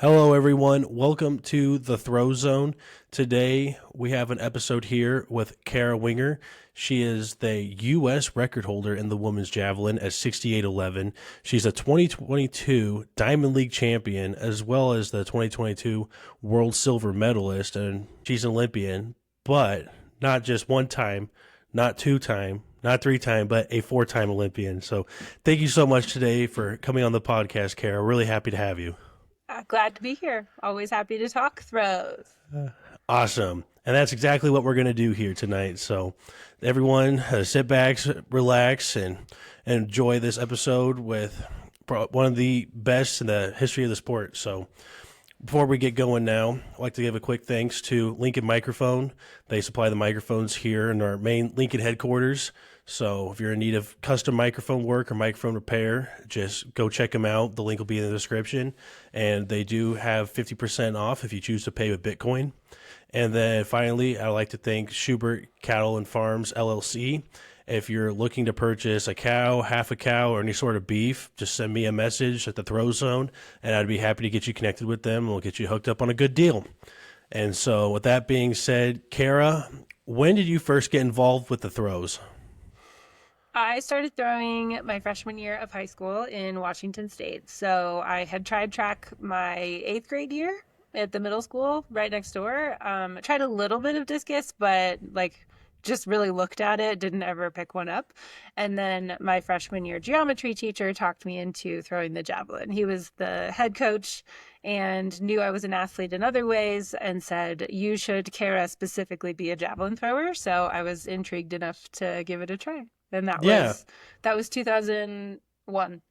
Hello, everyone. Welcome to the Throw Zone. Today, we have an episode here with Kara Winger. She is the U.S. record holder in the women's javelin at 68.11. She's a 2022 Diamond League champion, as well as the 2022 World Silver medalist, and she's an Olympian, but not just one time, not two time, not three time, but a four-time Olympian. So thank you so much today for coming on the podcast, Kara. Really happy to have you. Glad to be here. Always happy to talk throws. Awesome. And that's exactly what we're going to do here tonight. So, everyone, sit back, relax, and enjoy this episode with one of the best in the history of the sport. So, before we get going now, I'd like to give a quick thanks to Lincoln Microphone. They supply the microphones here in our main Lincoln headquarters. So if you're in need of custom microphone work or microphone repair, just go check them out. The link will be in the description. And they do have 50% off if you choose to pay with Bitcoin. And then finally, I'd like to thank Shubert Cattle Farms LLC. If you're looking to purchase a cow, half a cow, or any sort of beef, just send me a message at the Throw Zone, and I'd be happy to get you connected with them, and we'll get you hooked up on a good deal. And so with that being said, Kara, when did you first get involved with the throws? I started throwing my freshman year of high school in Washington State. So I had tried track my eighth grade year at the middle school right next door. I tried a little bit of discus, but just really looked at it, didn't ever pick one up. And then my freshman year geometry teacher talked me into throwing the javelin. He was the head coach and knew I was an athlete in other ways and said, you should, Kara, specifically be a javelin thrower. So I was intrigued enough to give it a try. And Yeah. that was 2001.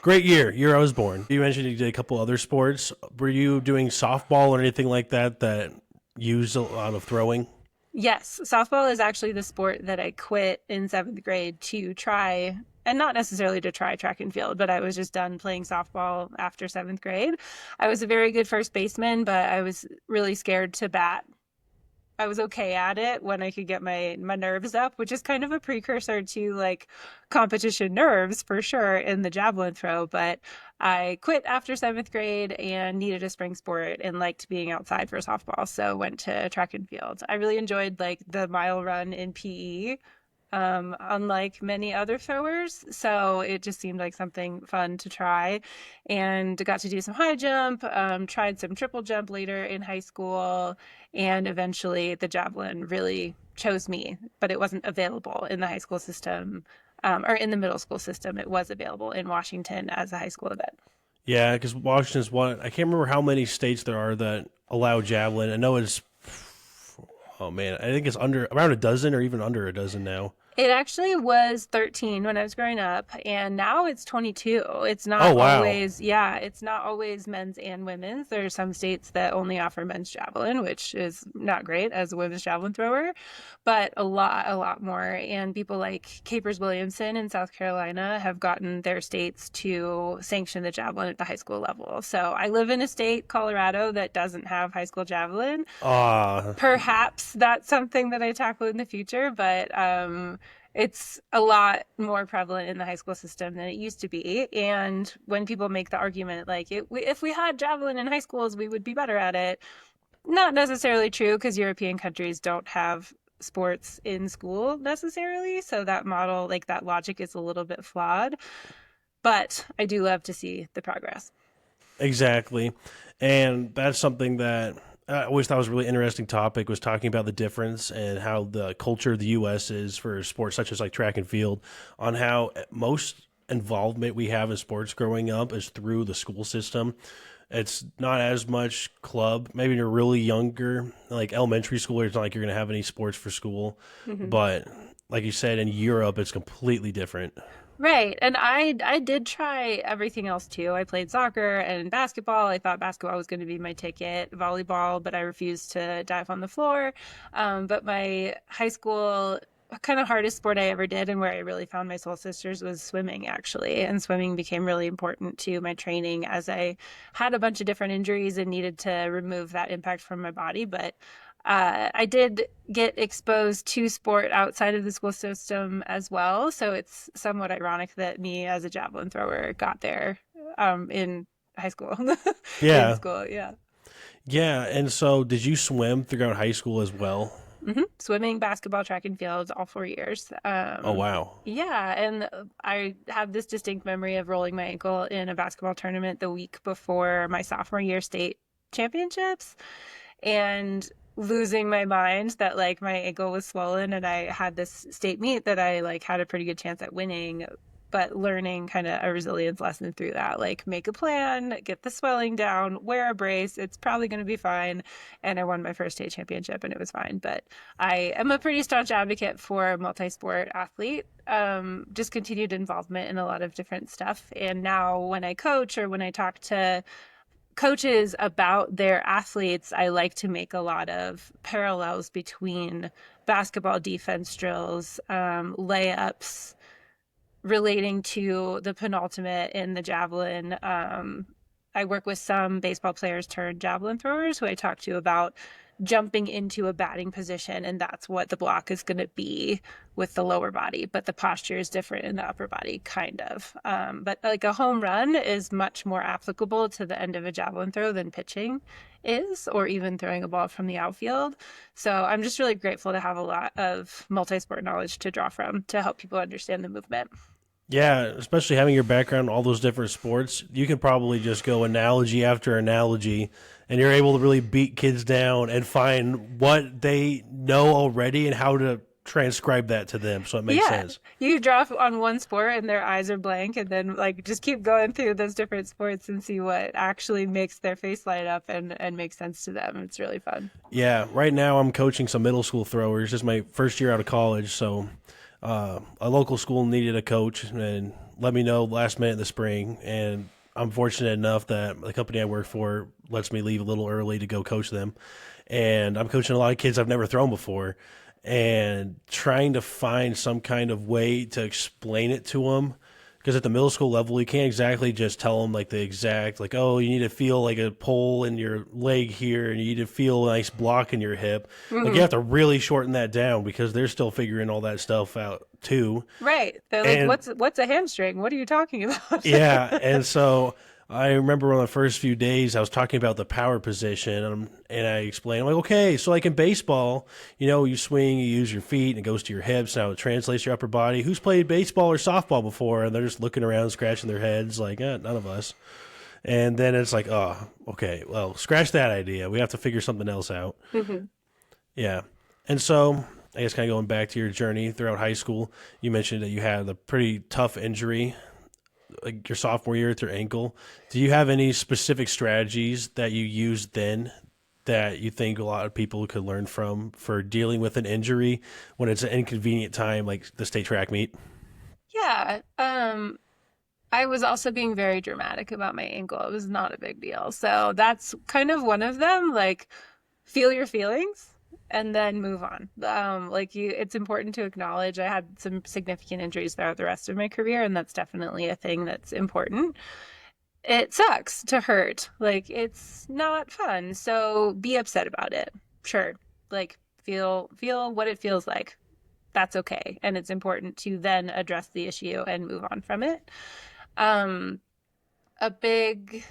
Great year I was born. You mentioned you did a couple other sports. Were you doing softball or anything like that that used a lot of throwing? Yes, softball is actually the sport that I quit in seventh grade to try, and not necessarily to try track and field, but I was just done playing softball after seventh grade. I was a very good first baseman, but I was really scared to bat. I was okay at it when I could get my nerves up, which is kind of a precursor to competition nerves for sure in the javelin throw. But I quit after seventh grade and needed a spring sport and liked being outside for softball. So went to track and field. I really enjoyed the mile run in PE, unlike many other throwers. So it just seemed like something fun to try, and got to do some high jump, tried some triple jump later in high school, and eventually the javelin really chose me, but it wasn't available in the high school system, or in the middle school system. It was available in Washington as a high school event. Yeah, because Washington's one. I can't remember how many states there are that allow javelin. I know it's, oh man, I think it's around a dozen or even under a dozen now. It actually was 13 when I was growing up, and now it's 22. It's Oh not wow. always, yeah, it's not always men's and women's. There are some states that only offer men's javelin, which is not great as a women's javelin thrower, but a lot more. And people like Capers Williamson in South Carolina have gotten their states to sanction the javelin at the high school level. So I live in a state, Colorado, that doesn't have high school javelin. Ah, Perhaps that's something that I tackle in the future, but it's a lot more prevalent in the high school system than it used to be. And when people make the argument if we had javelin in high schools, we would be better at it. Not necessarily true, because European countries don't have sports in school necessarily. So that model, that logic is a little bit flawed. But I do love to see the progress. exactly. And that's something that I always thought was a really interesting topic, was talking about the difference and how the culture of the U.S. is for sports such as like track and field, on how most involvement we have in sports growing up is through the school system. It's not as much club. Maybe when you're really younger, like elementary school, it's not like you're going to have any sports for school. Mhm. But like you said, in Europe, it's completely different. Right. And I did try everything else too. I played soccer and basketball. I thought basketball was going to be my ticket, volleyball, but I refused to dive on the floor. But my high school kind of hardest sport I ever did, and where I really found my soul sisters, was swimming, actually. And swimming became really important to my training as I had a bunch of different injuries and needed to remove that impact from my body. But I did get exposed to sport outside of the school system as well. So it's somewhat ironic that me as a javelin thrower got there in high school, in Yeah. school. Yeah. Yeah. And so did you swim throughout high school as well? Swimming, basketball, track and field, all 4 years. Oh, wow. Yeah, and I have this distinct memory of rolling my ankle in a basketball tournament the week before my sophomore year state championships and losing my mind that like my ankle was swollen and I had this state meet that I like had a pretty good chance at winning, but learning kind of a resilience lesson through that, like make a plan, get the swelling down, wear a brace, it's probably going to be fine. And I won my first state championship and it was fine. But I am a pretty staunch advocate for multi-sport athlete, just continued involvement in a lot of different stuff. And now when I coach or when I talk to coaches about their athletes, I like to make a lot of parallels between basketball defense drills, layups, relating to the penultimate in the javelin. I work with some baseball players turned javelin throwers who I talk to about jumping into a batting position, and that's what the block is going to be with the lower body, but the posture is different in the upper body, kind of. But like a home run is much more applicable to the end of a javelin throw than pitching is, or even throwing a ball from the outfield. So I'm just really grateful to have a lot of multi-sport knowledge to draw from to help people understand the movement. Yeah, especially having your background in all those different sports, you can probably just go analogy after analogy, and you're able to really beat kids down and find what they know already and how to transcribe that to them so it makes Yeah, sense. you draw on one sport and their eyes are blank, and then like just keep going through those different sports and see what actually makes their face light up and makes sense to them. It's really fun. Yeah, right now I'm coaching some middle school throwers. This is my first year out of college, so a local school needed a coach and let me know last minute in the spring. And I'm fortunate enough that the company I work for lets me leave a little early to go coach them. And I'm coaching a lot of kids I've never thrown before and trying to find some kind of way to explain it to them. Because at the middle school level, you can't exactly just tell them like the exact, like, oh, you need to feel like a pull in your leg here and you need to feel a nice block in your hip. Like you have to really shorten that down because they're still figuring all that stuff out too. Right. They're like, And what's a hamstring? What are you talking about? yeah, and so I remember on the first few days I was talking about the power position, and I explained, I'm like, okay, so like in baseball, you swing, you use your feet, and it goes to your hips. Now it translates to your upper body. Who's played baseball or softball before? And they're just looking around, scratching their heads, like, none of us. And then it's like, oh, okay, well, scratch that idea. We have to figure something else out. Yeah, and so I guess kind of going back to your journey throughout high school, you mentioned that you had a pretty tough injury like your sophomore year with your ankle. Do you have any specific strategies that you used then that you think a lot of people could learn from for dealing with an injury when it's an inconvenient time like the state track meet? Yeah. I was also being very dramatic about my ankle. It was not a big deal. So that's kind of one of them, like feel your feelings and then move on. It's important to acknowledge I had some significant injuries throughout the rest of my career, and that's definitely a thing that's important. It sucks to hurt. Like, it's not fun. So be upset about it. Sure. Like, feel what it feels like. That's okay. And it's important to then address the issue and move on from it. Um, a big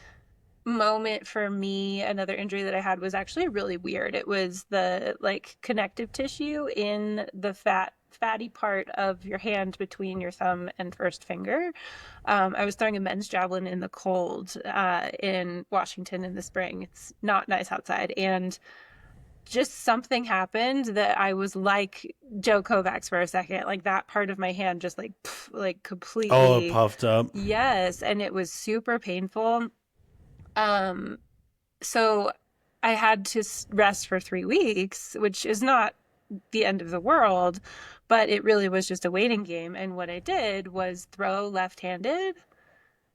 moment for me, another injury that I had was actually really weird. It was the like connective tissue in the fatty part of your hand between your thumb and first finger. I was throwing a men's javelin in the cold in Washington in the spring. It's not nice outside, and just something happened that I was like Joe Kovacs for a second. Like that part of my hand just like like Oh, it completely. puffed up. Yes, and it was super painful. Um, so I had to rest for 3 weeks, which is not the end of the world, but it really was just a waiting game. And what I did was throw left-handed,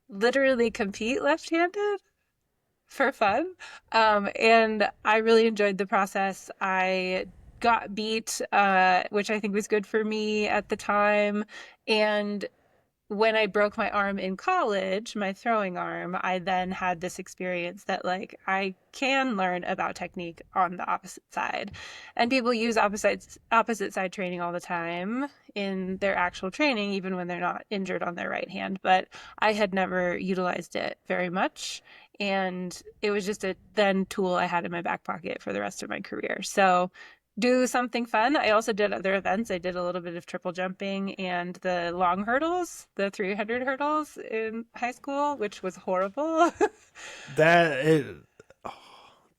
literally compete left-handed for fun. And I really enjoyed the process. I got beat, which I think was good for me at the time. And when I broke my arm in college, my throwing arm, I then had this experience that like I can learn about technique on the opposite side. And people use opposite side training all the time in their actual training, even when they're not injured on their right hand. But I had never utilized it very much. And it was just a then tool I had in my back pocket for the rest of my career. So do something fun. I also did other events. I did a little bit of triple jumping and the long hurdles, the 300 hurdles in high school, which was horrible. That it,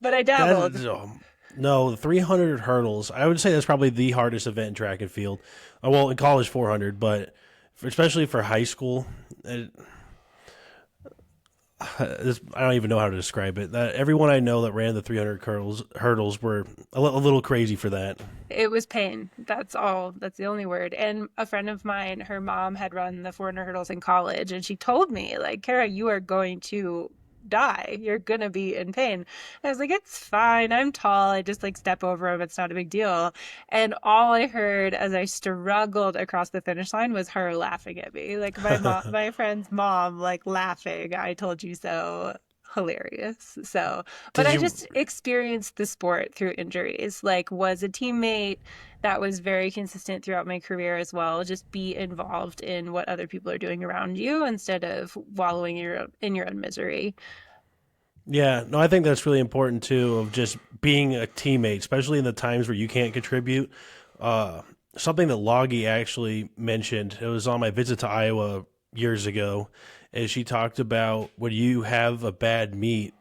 But I that dabbled. no, the 300 hurdles. I would say that's probably the hardest event in track and field. Well, in college 400, but especially for high school, I don't even know how to describe it. That everyone I know that ran the 300 hurdles were a little crazy for that. It was pain. That's all. That's the only word. And a friend of mine, her mom had run the 400 hurdles in college, and she told me, like, Kara, you are going to die. You're gonna be in pain. And I was like, it's fine. I'm tall. I just like step over them. It's not a big deal. And all I heard as I struggled across the finish line was her laughing at me. Like my mom, my friend's mom, like laughing. I told you so. Hilarious. So, but Did I you? just experienced the sport through injuries. Like, was a teammate that was very consistent throughout my career as well. Just be involved in what other people are doing around you instead of wallowing in your own misery. Yeah, no, I think that's really important too. Of just being a teammate, especially in the times where you can't contribute. Uh, Something that Loggy actually mentioned. It was on my visit to Iowa years ago, and she talked about when you have a bad meet,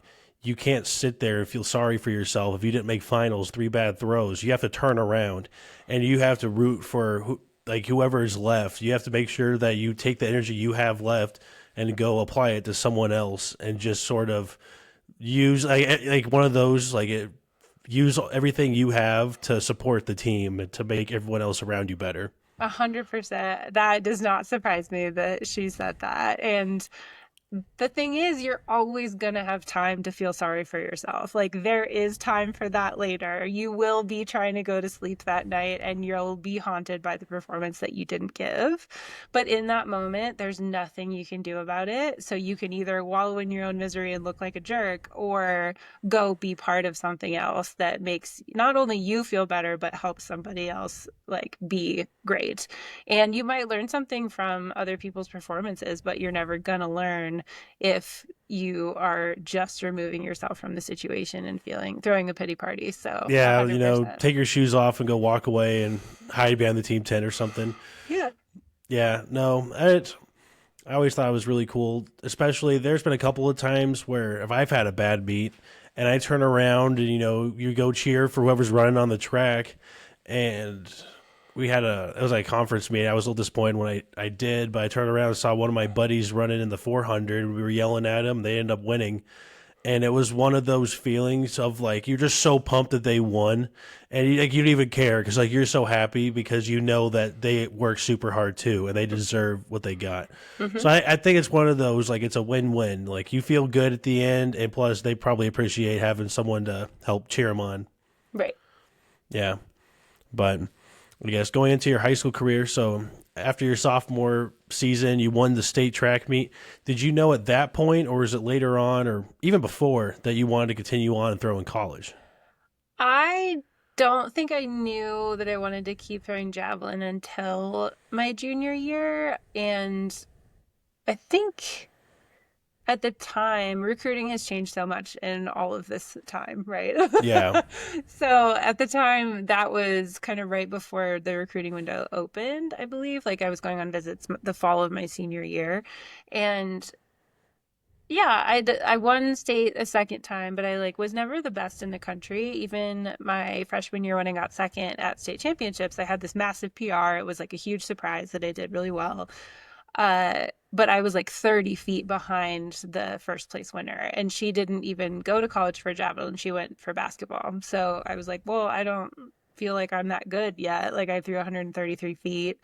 you can't sit there and feel sorry for yourself if you didn't make finals, three bad throws. You have to turn around, and you have to root for like whoever is left. You have to make sure that you take the energy you have left and go apply it to someone else, and just sort of use like one of those use everything you have to support the team and to make everyone else around you better. 100%. That does not surprise me that she said that. And the thing is, you're always going to have time to feel sorry for yourself. Like, there is time for that later. You will be trying to go to sleep that night and you'll be haunted by the performance that you didn't give. But in that moment, there's nothing you can do about it. So you can either wallow in your own misery and look like a jerk or go be part of something else that makes not only you feel better, but helps somebody else like be great. And you might learn something from other people's performances, but you're never going to learn if you are just removing yourself from the situation and throwing a pity party. So Yeah, 100%. take your shoes off and go walk away and hide behind the team tent or something. Yeah. Yeah, no, I always thought it was really cool. Especially there's been a couple of times where if I've had a bad beat and I turn around and you go cheer for whoever's running on the track, and it was like a conference meeting. I was a little disappointed when I did, but I turned around and saw one of my buddies running in the 400. We were yelling at him. They ended up winning. And it was one of those feelings of like, you're just so pumped that they won. And you don't even care because like you're so happy because you know that they worked super hard too and they deserve what they got. Hmm. So I think it's one of those, like it's a win-win. Like you feel good at the end, and plus they probably appreciate having someone to help cheer them on. Right. Yeah. But I guess going into your high school career, so after your sophomore season, you won the state track meet. Did you know at that point, or was it later on, or even before, that you wanted to continue on and throw in college? I don't think I knew that I wanted to keep throwing javelin until my junior year. And I think at the time, recruiting has changed so much in all of this time, right? Yeah. So at the time, that was kind of right before the recruiting window opened, I believe. Like I was going on visits the fall of my senior year. And yeah, I won state a second time, but I like was never the best in the country. Even my freshman year when I got second at state championships, I had this massive PR. It was like a huge surprise that I did really well. But I was like 30 feet behind the first place winner, and she didn't even go to college for javelin. She went for basketball. So I was like, well, I don't feel like I'm that good yet. Like I threw 133 feet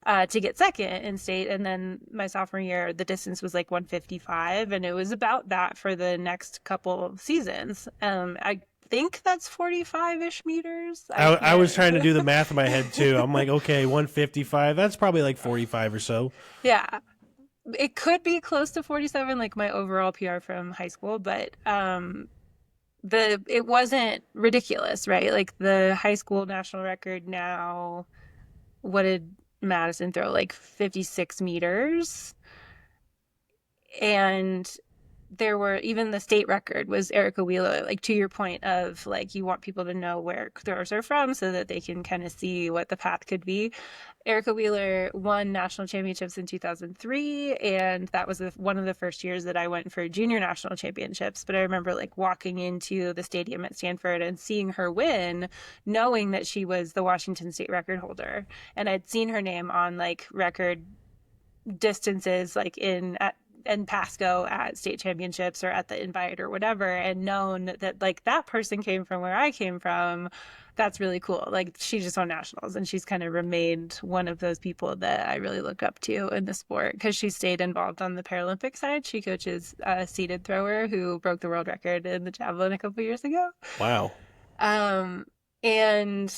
to get second in state. And then my sophomore year, the distance was like 155, and it was about that for the next couple of seasons. I think that's 45-ish meters. I I was can't. trying to do the math in my head too. I'm like, okay, 155. That's probably like 45 or so. Yeah. It could be close to 47, like my overall PR from high school, but it wasn't ridiculous, right? Like the high school national record now, what did Madison throw? Like 56 meters. And there were even the state record was Erica Wheeler, like to your point of like you want people to know where throwers are from so that they can kind of see what the path could be. Erica Wheeler won national championships in 2003, and that was one of the first years that I went for junior national championships. But I remember like walking into the stadium at Stanford and seeing her win, knowing that she was the Washington state record holder. And I'd seen her name on like record distances like in Pasco at state championships or at the Invite or whatever, and known that like that person came from where I came from. That's really cool. Like she just won nationals, and she's kind of remained one of those people that I really look up to in the sport because she stayed involved on the Paralympic side. She coaches a seated thrower who broke the world record in the javelin a couple years ago. Wow. And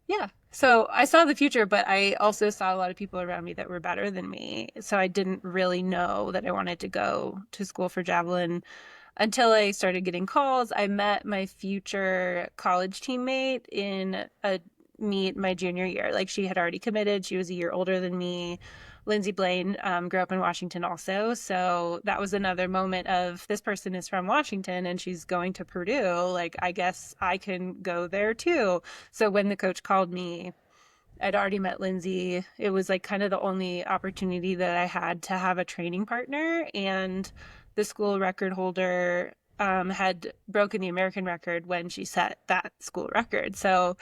yeah. So I saw the future, but I also saw a lot of people around me that were better than me. So I didn't really know that I wanted to go to school for javelin until I started getting calls. I met my future college teammate in a meet my junior year. Like she had already committed. She was a year older than me. Lindsay Blaine grew up in Washington also. So that was another moment of this person is from Washington and she's going to Purdue. Like, I guess I can go there too. So when the coach called me, I'd already met Lindsay. It was like kind of the only opportunity that I had to have a training partner. And the school record holder had broken the American record when she set that school record. So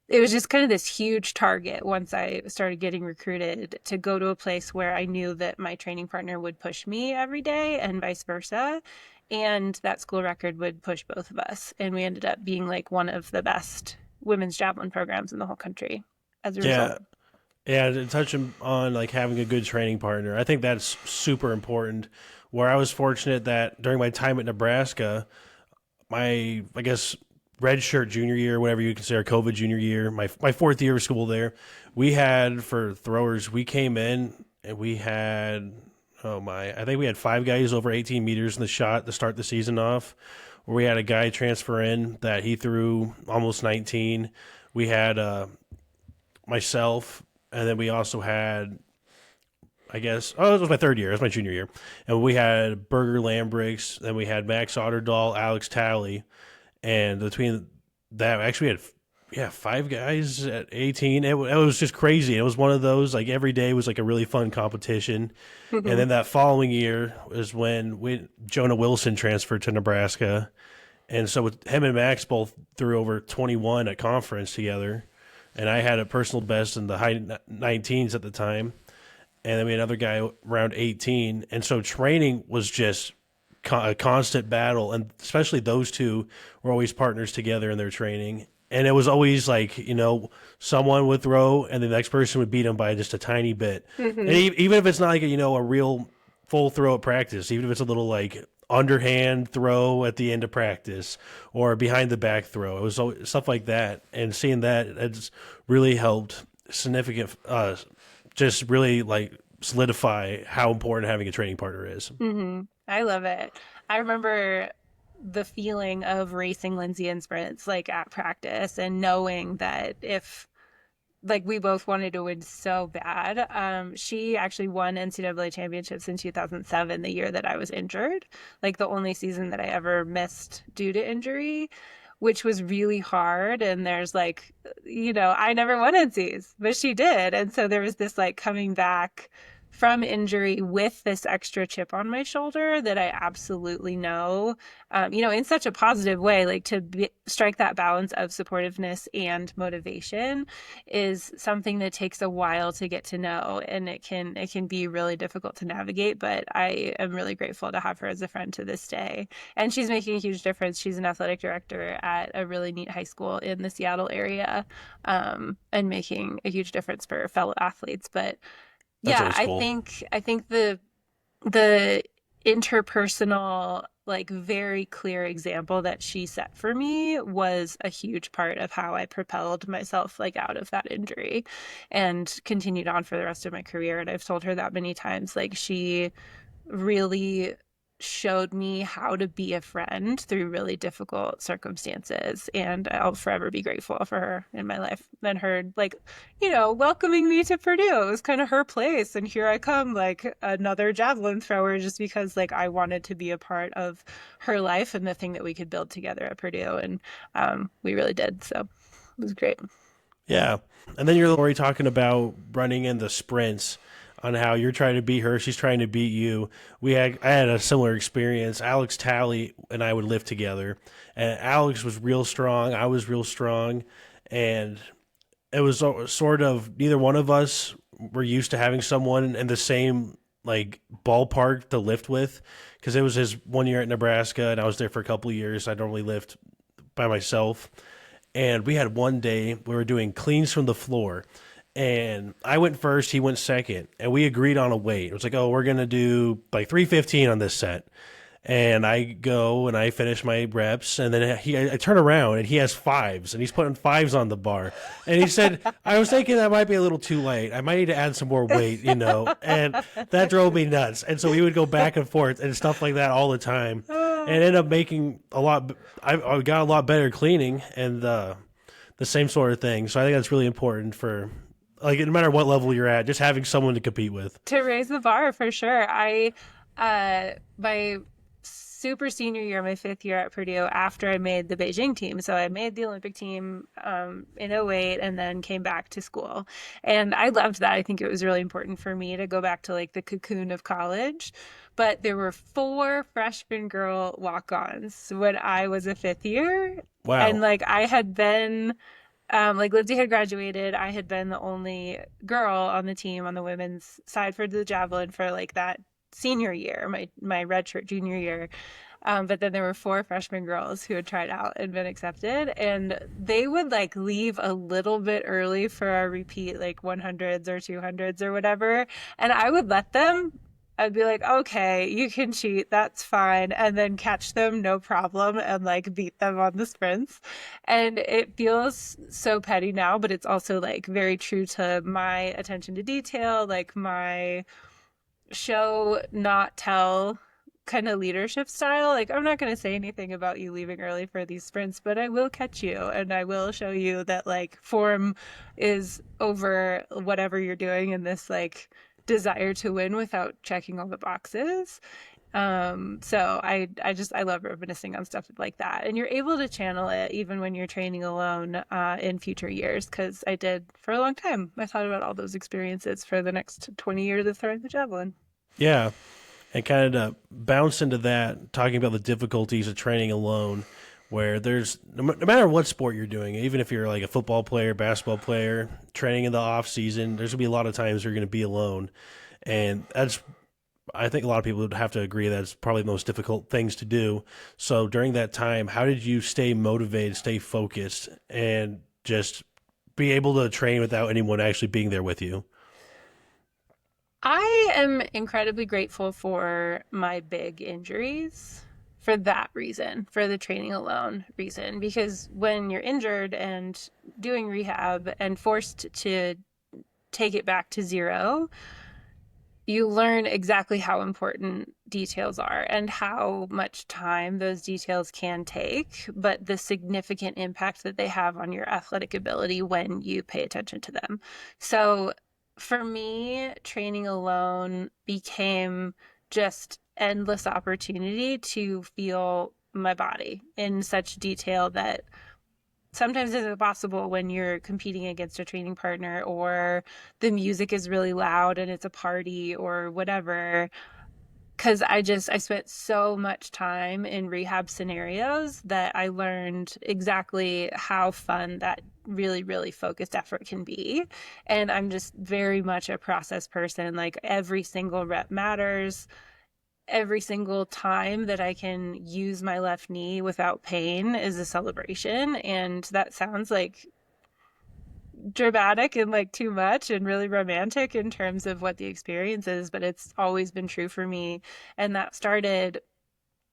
it was just kind of this huge target once I started getting recruited to go to a place where I knew that my training partner would push me every day and vice versa. And that school record would push both of us. And we ended up being like one of the best women's javelin programs in the whole country as a Yeah. result. Yeah, to touch on like having a good training partner, I think that's super important. Where I was fortunate that during my time at Nebraska, I guess redshirt junior year, whatever you consider COVID junior year, my fourth year of school there, we had for throwers, we came in and we had I think we had 5 guys over 18 meters in the shot to start the season off. Where we had a guy transfer in that he threw almost 19. We had myself, and then we also had, I guess, it was my third year. It was my junior year. And we had Berger Lambricks, then we had Max Otterdahl, Alex Talley. And between that, actually, we had 5 guys at 18. It was just crazy. It was one of those, like, every day was like a really fun competition. And then that following year was when Jonah Wilson transferred to Nebraska. And so with him and Max both threw over 21 at conference together. And I had a personal best in the high 19s at the time. And then we had another guy around 18. And so training was just a constant battle. And especially those two were always partners together in their training. And it was always like, someone would throw and the next person would beat them by just a tiny bit. And even if it's not like, a real full throw at practice, even if it's a little like underhand throw at the end of practice or behind the back throw, it was stuff like that. And seeing that, it's really helped just really like solidify how important having a training partner is. I love it. I remember the feeling of racing Lindsay in sprints like at practice and knowing that if like we both wanted to win so bad. She actually won NCAA championships in 2007, the year that I was injured, like the only season that I ever missed due to injury, which was really hard. And there's like, I never won NCs, but she did. And so there was this like coming back from injury with this extra chip on my shoulder that I absolutely know, in such a positive way, like to strike that balance of supportiveness and motivation is something that takes a while to get to know. And it can be really difficult to navigate, but I am really grateful to have her as a friend to this day. And she's making a huge difference. She's an athletic director at a really neat high school in the Seattle area, and making a huge difference for fellow athletes. But That's always cool. I think the interpersonal, like very clear example that she set for me was a huge part of how I propelled myself like out of that injury and continued on for the rest of my career. And I've told her that many times, like she really showed me how to be a friend through really difficult circumstances. And I'll forever be grateful for her in my life and her, like, welcoming me to Purdue. It was kind of her place. And here I come, like another javelin thrower, just because like I wanted to be a part of her life and the thing that we could build together at Purdue. And we really did. So it was great. Yeah. And then you're already talking about running in the sprints on how you're trying to beat her, she's trying to beat you. I had a similar experience. Alex Talley and I would lift together, and Alex was real strong. I was real strong, and it was sort of neither one of us were used to having someone in the same like ballpark to lift with, because it was his 1 year at Nebraska and I was there for a couple of years. I normally lift by myself, and we had one day we were doing cleans from the floor, and I went first, he went second, and we agreed on a weight. It was like, oh, we're gonna do like 315 on this set. And I go and I finish my reps, and then I turn around and he has fives, and he's putting fives on the bar. And he said, I was thinking that might be a little too late. I might need to add some more weight, And that drove me nuts. And so we would go back and forth and stuff like that all the time. And ended up making I got a lot better cleaning and the same sort of thing. So I think that's really important for, like, no matter what level you're at, just having someone to compete with. To raise the bar for sure. My super senior year, my 5th year at Purdue, after I made the Beijing team. So I made the Olympic team in '08 and then came back to school. And I loved that. I think it was really important for me to go back to like the cocoon of college. But there were 4 freshman girl walk-ons when I was a 5th year. Wow. And like I had been like Lindsay had graduated. I had been the only girl on the team on the women's side for the javelin for like that senior year, my redshirt junior year. But then there were 4 freshman girls who had tried out and been accepted, and they would like leave a little bit early for our repeat, like 100s or 200s or whatever. And I would let them. I'd be like, okay, you can cheat, that's fine, and then catch them, no problem, and like beat them on the sprints. And it feels so petty now, but it's also like very true to my attention to detail, like my show, not tell kind of leadership style. Like, I'm not going to say anything about you leaving early for these sprints, but I will catch you and I will show you that like form is over whatever you're doing in this like desire to win without checking all the boxes. So I love reminiscing on stuff like that, and you're able to channel it even when you're training alone in future years, because I did for a long time. I thought about all those experiences for the next 20 years of throwing the javelin. Yeah, and kind of bounce into that, talking about the difficulties of training alone, where there's no matter what sport you're doing, even if you're like a football player, basketball player, training in the off season, there's gonna be a lot of times you're gonna be alone, and I think a lot of people would have to agree that's probably the most difficult things to do. So during that time, how did you stay motivated, stay focused, and just be able to train without anyone actually being there with you? I am incredibly grateful for my big injuries for that reason, for the training alone reason, because when you're injured and doing rehab and forced to take it back to zero, you learn exactly how important details are and how much time those details can take, but the significant impact that they have on your athletic ability when you pay attention to them. So for me, training alone became just endless opportunity to feel my body in such detail that sometimes isn't possible when you're competing against a training partner, or the music is really loud and it's a party or whatever. Because I spent so much time in rehab scenarios that I learned exactly how fun that really, really focused effort can be. And I'm just very much a process person. Like every single rep matters. Every single time that I can use my left knee without pain is a celebration. And that sounds like dramatic and like too much and really romantic in terms of what the experience is, but it's always been true for me. And that started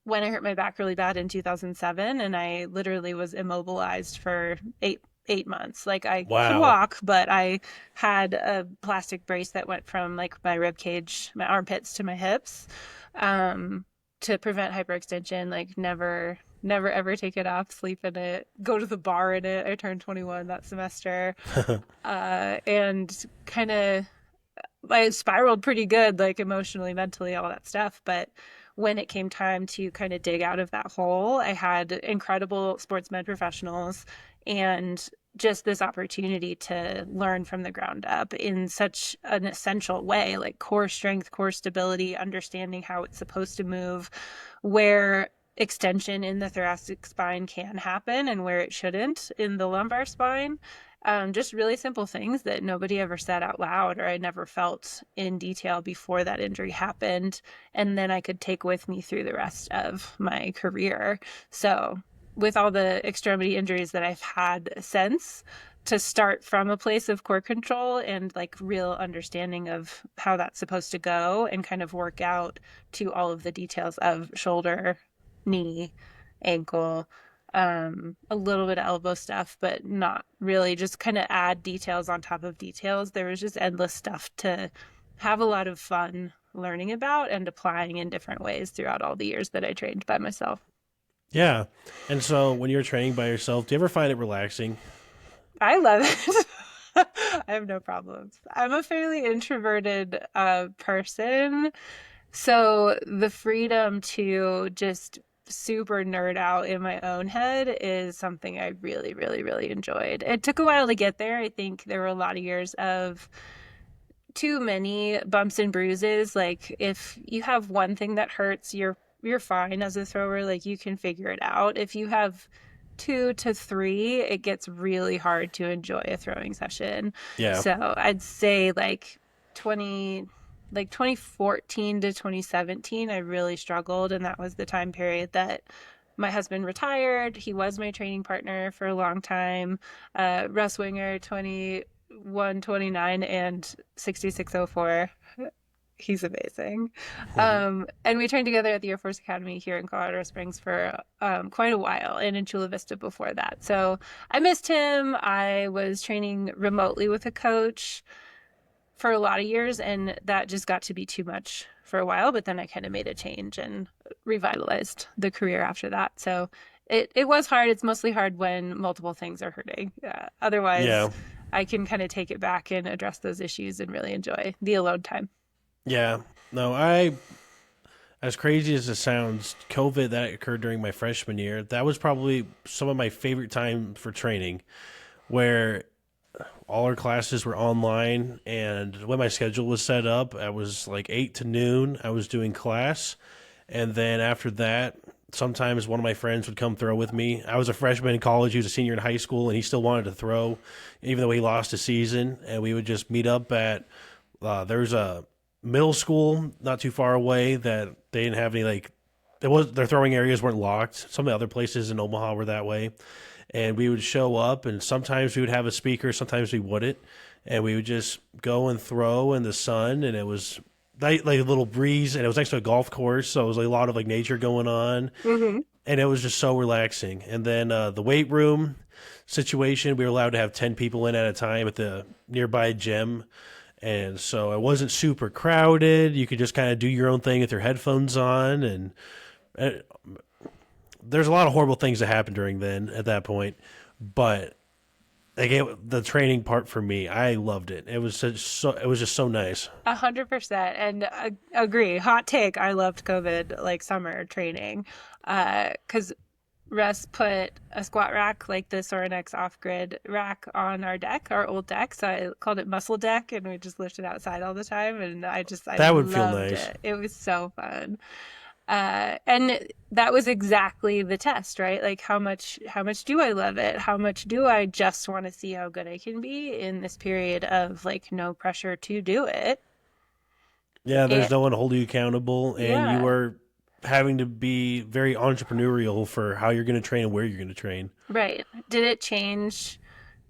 when I hurt my back really bad in 2007, and I literally was immobilized for eight months. Like I could Wow. walk, but I had a plastic brace that went from like my rib cage, my armpits to my hips. to prevent hyperextension, like never ever take it off, sleep in it, go to the bar in it. I turned 21 that semester. And kind of I spiraled pretty good, like emotionally, mentally, all that stuff. But when it came time to kind of dig out of that hole, I had incredible sportsmen professionals and just this opportunity to learn from the ground up in such an essential way, like core strength, core stability, understanding how it's supposed to move, where extension in the thoracic spine can happen and where it shouldn't in the lumbar spine. Just really simple things that nobody ever said out loud or I never felt in detail before that injury happened. And then I could take with me through the rest of my career. So, with all the extremity injuries that I've had since, to start from a place of core control and like real understanding of how that's supposed to go and kind of work out to all of the details of shoulder, knee, ankle, a little bit of elbow stuff, but not really, just kind of add details on top of details. There was just endless stuff to have a lot of fun learning about and applying in different ways throughout all the years that I trained by myself. Yeah. And so when you're training by yourself, do you ever find it relaxing? I love it. I have no problems. I'm a fairly introverted person, so the freedom to just super nerd out in my own head is something I really, really, really enjoyed. It took a while to get there. I think there were a lot of years of too many bumps and bruises. Like if you have one thing that hurts, you're fine as a thrower. Like you can figure it out. If you have 2 to 3, it gets really hard to enjoy a throwing session. Yeah. So I'd say 2014 to 2017, I really struggled. And that was the time period that my husband retired. He was my training partner for a long time. Russ Winger, 2129 and 6604. He's amazing. And we trained together at the Air Force Academy here in Colorado Springs for quite a while and in Chula Vista before that. So I missed him. I was training remotely with a coach for a lot of years, and that just got to be too much for a while. But then I kind of made a change and revitalized the career after that. So it was hard. It's mostly hard when multiple things are hurting. Otherwise, Yeah. I can kind of take it back and address those issues and really enjoy the alone time. Yeah. No, as crazy as it sounds, COVID that occurred during my freshman year, that was probably some of my favorite time for training, where all our classes were online, and when my schedule was set up, I was like 8 to noon, I was doing class, and then after that, sometimes one of my friends would come throw with me. I was a freshman in college, he was a senior in high school, and he still wanted to throw, even though he lost a season, and we would just meet up at, there's a middle school not too far away that they didn't have any their throwing areas weren't locked. Some of the other places in Omaha were that way. And we would show up, and sometimes we would have a speaker, sometimes we wouldn't. And we would just go and throw in the sun, and it was like a little breeze, and it was next to a golf course, so it was like a lot of like nature going on. Mm-hmm. And it was just so relaxing. And then the weight room situation, we were allowed to have 10 people in at a time at the nearby gym. And so it wasn't super crowded. You could just kind of do your own thing with your headphones on. And there's a lot of horrible things that happened during then at that point. But again, the training part for me, I loved it. It was just so nice. 100%. And I agree. Hot take. I loved COVID, like summer training. Because Russ put a squat rack like the Sorinex off-grid rack on our deck, our old deck. So I called it muscle deck, and we just lifted outside all the time. And I that would feel loved nice. it. It was so fun. And that was exactly the test, right? Like how much do I love it? How much do I just want to see how good I can be in this period of like no pressure to do it? Yeah, there's no one to hold you accountable, and Yeah. you are having to be very entrepreneurial for how you're going to train and where you're going to train. Right. Did it change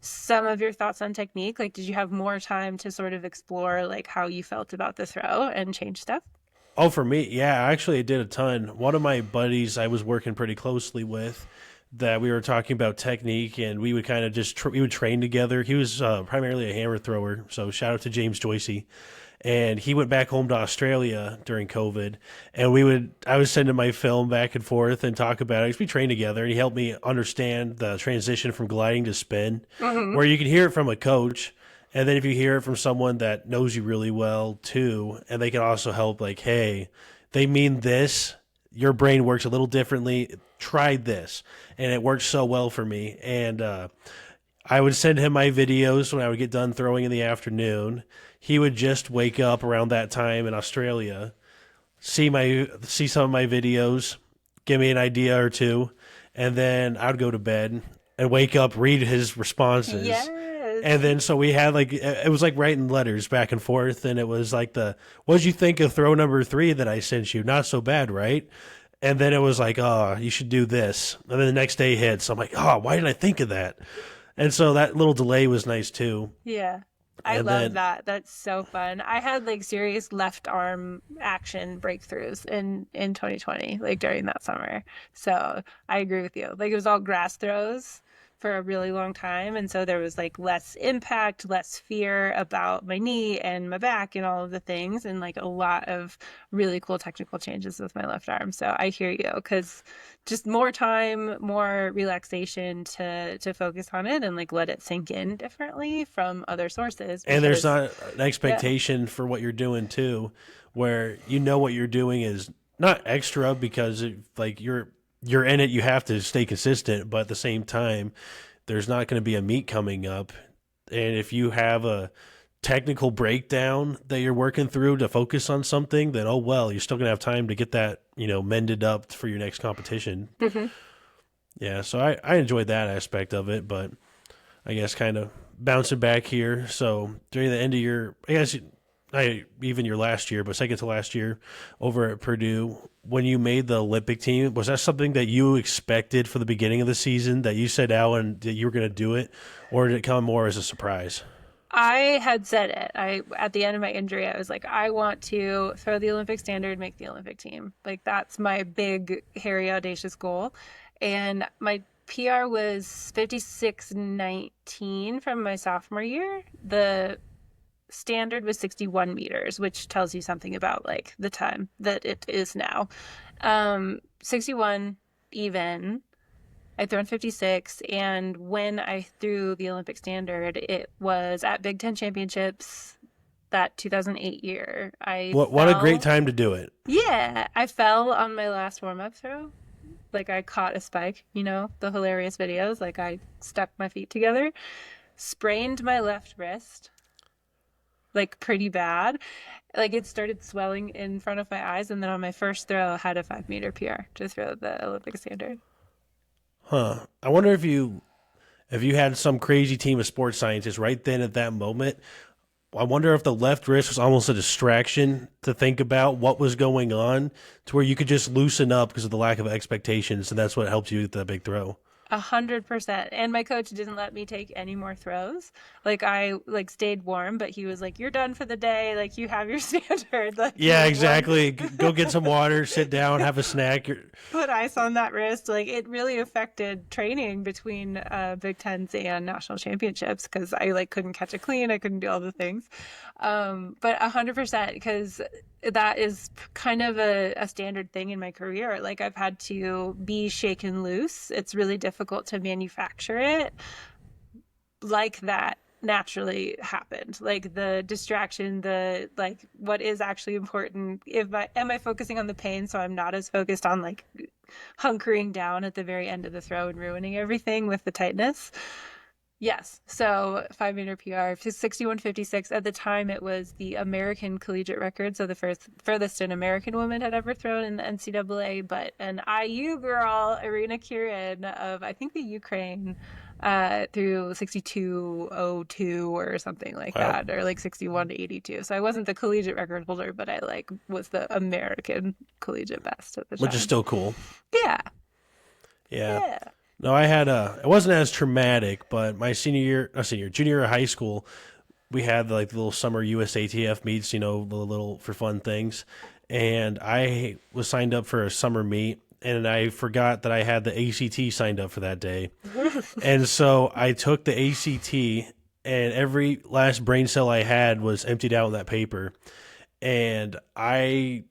some of your thoughts on technique? Like, did you have more time to sort of explore like how you felt about the throw and change stuff? Oh, for me, yeah, actually, it did a ton. One of my buddies I was working pretty closely with, that we were talking about technique, and we would kind of just we would train together. He was primarily a hammer thrower, so shout out to James Joycey. and he went back home to Australia during COVID, and I was sending my film back and forth and talk about it. We trained together, and he helped me understand the transition from gliding to spin, Hmm. where you can hear it from a coach, and then if you hear it from someone that knows you really well too, and they can also help, like, hey, they mean this. Your brain works a little differently. Try this, and it worked so well for me. And I would send him my videos when I would get done throwing in the afternoon. He would just wake up around that time in Australia, see some of my videos, give me an idea or two, and then I'd go to bed and wake up, read his responses. And Yes. then so we had like it was like writing letters back and forth, and it was like what'd you think of throw number 3 that I sent you? Not so bad, right? And then it was like, oh, you should do this. And then the next day hits. I'm like, oh, why didn't I think of that? And so that little delay was nice too. Yeah. I And love then that. That's so fun. I had like serious left arm action breakthroughs in 2020, like during that summer. So I agree with you. Like it was all grass throws for a really long time. And so there was like less impact, less fear about my knee and my back and all of the things, and like a lot of really cool technical changes with my left arm. So I hear you, because just more time, more relaxation to focus on it and like let it sink in differently from other sources. there's Because not an yeah, expectation for what you're doing too, where you know what you're doing is not extra because like you're in it, you have to stay consistent, but at the same time, there's not going to be a meet coming up, and if you have a technical breakdown that you're working through to focus on something, then oh well, you're still going to have time to get that mended up for your next competition. hmm, Yeah, so I enjoyed that aspect of it, but I guess kind of bouncing back here. So during the end of your, I guess, even your last year, but second to last year over at Purdue, when you made the Olympic team, was that something that you expected for the beginning of the season, that you set out and that you were going to do it, or did it come more as a surprise? I had said it. I At the end of my injury, I was like, I want to throw the Olympic standard, make the Olympic team. Like that's my big, hairy, audacious goal. And my PR was 56:19 from my sophomore year. The standard was 61 meters, which tells you something about like the time that it is now. 61 even. I'd thrown 56, and when I threw the Olympic standard, it was at Big Ten Championships that 2008 year. I What a great fell. time to do it. Yeah, I fell on my last warm-up throw. Like I caught a spike, the hilarious videos. Like I stuck my feet together, sprained my left wrist, like pretty bad. Like it started swelling in front of my eyes, and then on my first throw, I had a 5 meter PR to throw the Olympic standard. Huh. I wonder if you had some crazy team of sports scientists right then at that moment. I wonder if the left wrist was almost a distraction to think about what was going on, to where you could just loosen up because of the lack of expectations, and that's what helped you get that big throw. 100%. And my coach didn't let me take any more throws. Like I like stayed warm, but he was like, "You're done for the day. Like you have your standard. Like you Yeah, have one." exactly. Go get some water, sit down, have a snack. Put ice on that wrist. Like it really affected training between Big Tens and national championships, because I like couldn't catch a clean. I couldn't do all the things. But 100%, because that is kind of a standard thing in my career. Like I've had to be shaken loose. It's really difficult to manufacture it like that naturally happened. Like the distraction, the like what is actually important. If I am I focusing on the pain, so I'm not as focused on like hunkering down at the very end of the throw and ruining everything with the tightness. Yes. So 5 meter PR, 61:56. At the time, it was the American collegiate record. So the furthest an American woman had ever thrown in the NCAA. But an IU girl, Irina Kirin of, I think, the Ukraine, through 62:02 or something like Wow, that, or like 61:82. So I wasn't the collegiate record holder, but I like was the American collegiate best at the which is time. still cool. Yeah. Yeah. Yeah. No, I had it wasn't as traumatic, but my junior year of high school, we had like the little summer USATF meets, the little for fun things. And I was signed up for a summer meet, and I forgot that I had the ACT signed up for that day. And so I took the ACT, and every last brain cell I had was emptied out in that paper. And it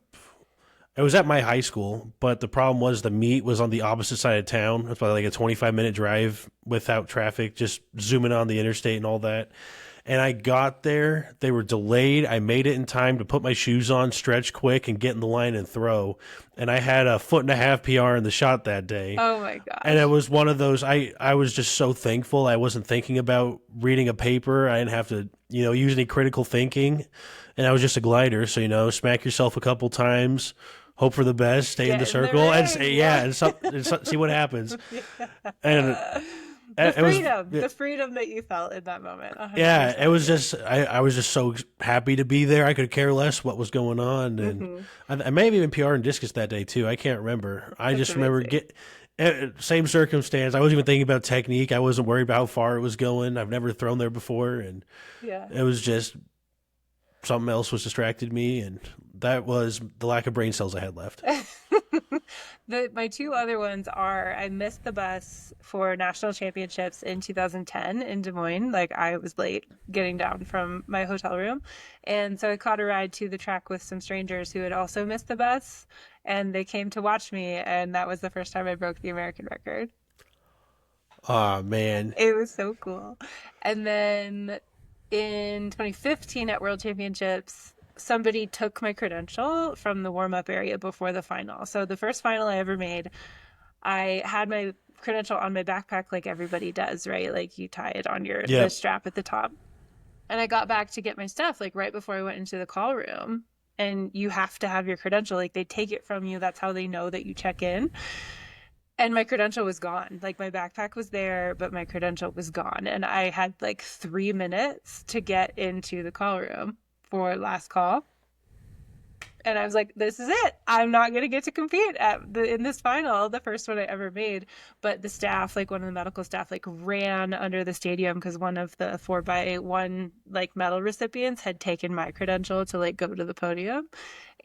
was at my high school, but the problem was the meet was on the opposite side of town. It's probably like a 25-minute drive without traffic, just zooming on the interstate and all that. And I got there. They were delayed. I made it in time to put my shoes on, stretch quick, and get in the line and throw. And I had a 1.5 PR in the shot that day. Oh my gosh. And it was one of those, I was just so thankful I wasn't thinking about reading a paper. I didn't have to, use any critical thinking. And I was just a glider. So, smack yourself a couple times, hope for the best, stay in the circle, and say, and see what happens. And the freedom that you felt in that moment. 100%. Yeah, it was just, I was just so happy to be there. I could care less what was going on. And I may have even PR and discus that day too. I can't remember. Just remember same circumstance. I wasn't even thinking about technique. I wasn't worried about how far it was going. I've never thrown there before. And it was just something else was distracted me. And that was the lack of brain cells I had left. My two other ones are I missed the bus for national championships in 2010 in Des Moines. Like I was late getting down from my hotel room. And so I caught a ride to the track with some strangers who had also missed the bus. And they came to watch me. And that was the first time I broke the American record. Oh, man. It was so cool. And then in 2015 at World Championships, somebody took my credential from the warm-up area before the final. So the first final I ever made, I had my credential on my backpack like everybody does, right? Like you tie it on the strap at the top. And I got back to get my stuff like right before I went into the call room. And you have to have your credential. Like they take it from you. That's how they know that you check in. And my credential was gone. Like my backpack was there, but my credential was gone. And I had like 3 minutes to get into the call room for last call. And I was like, this is it. I'm not going to get to compete in this final, the first one I ever made. But the staff, like one of the medical staff, like ran under the stadium because one of the 4x1 like medal recipients had taken my credential to like go to the podium.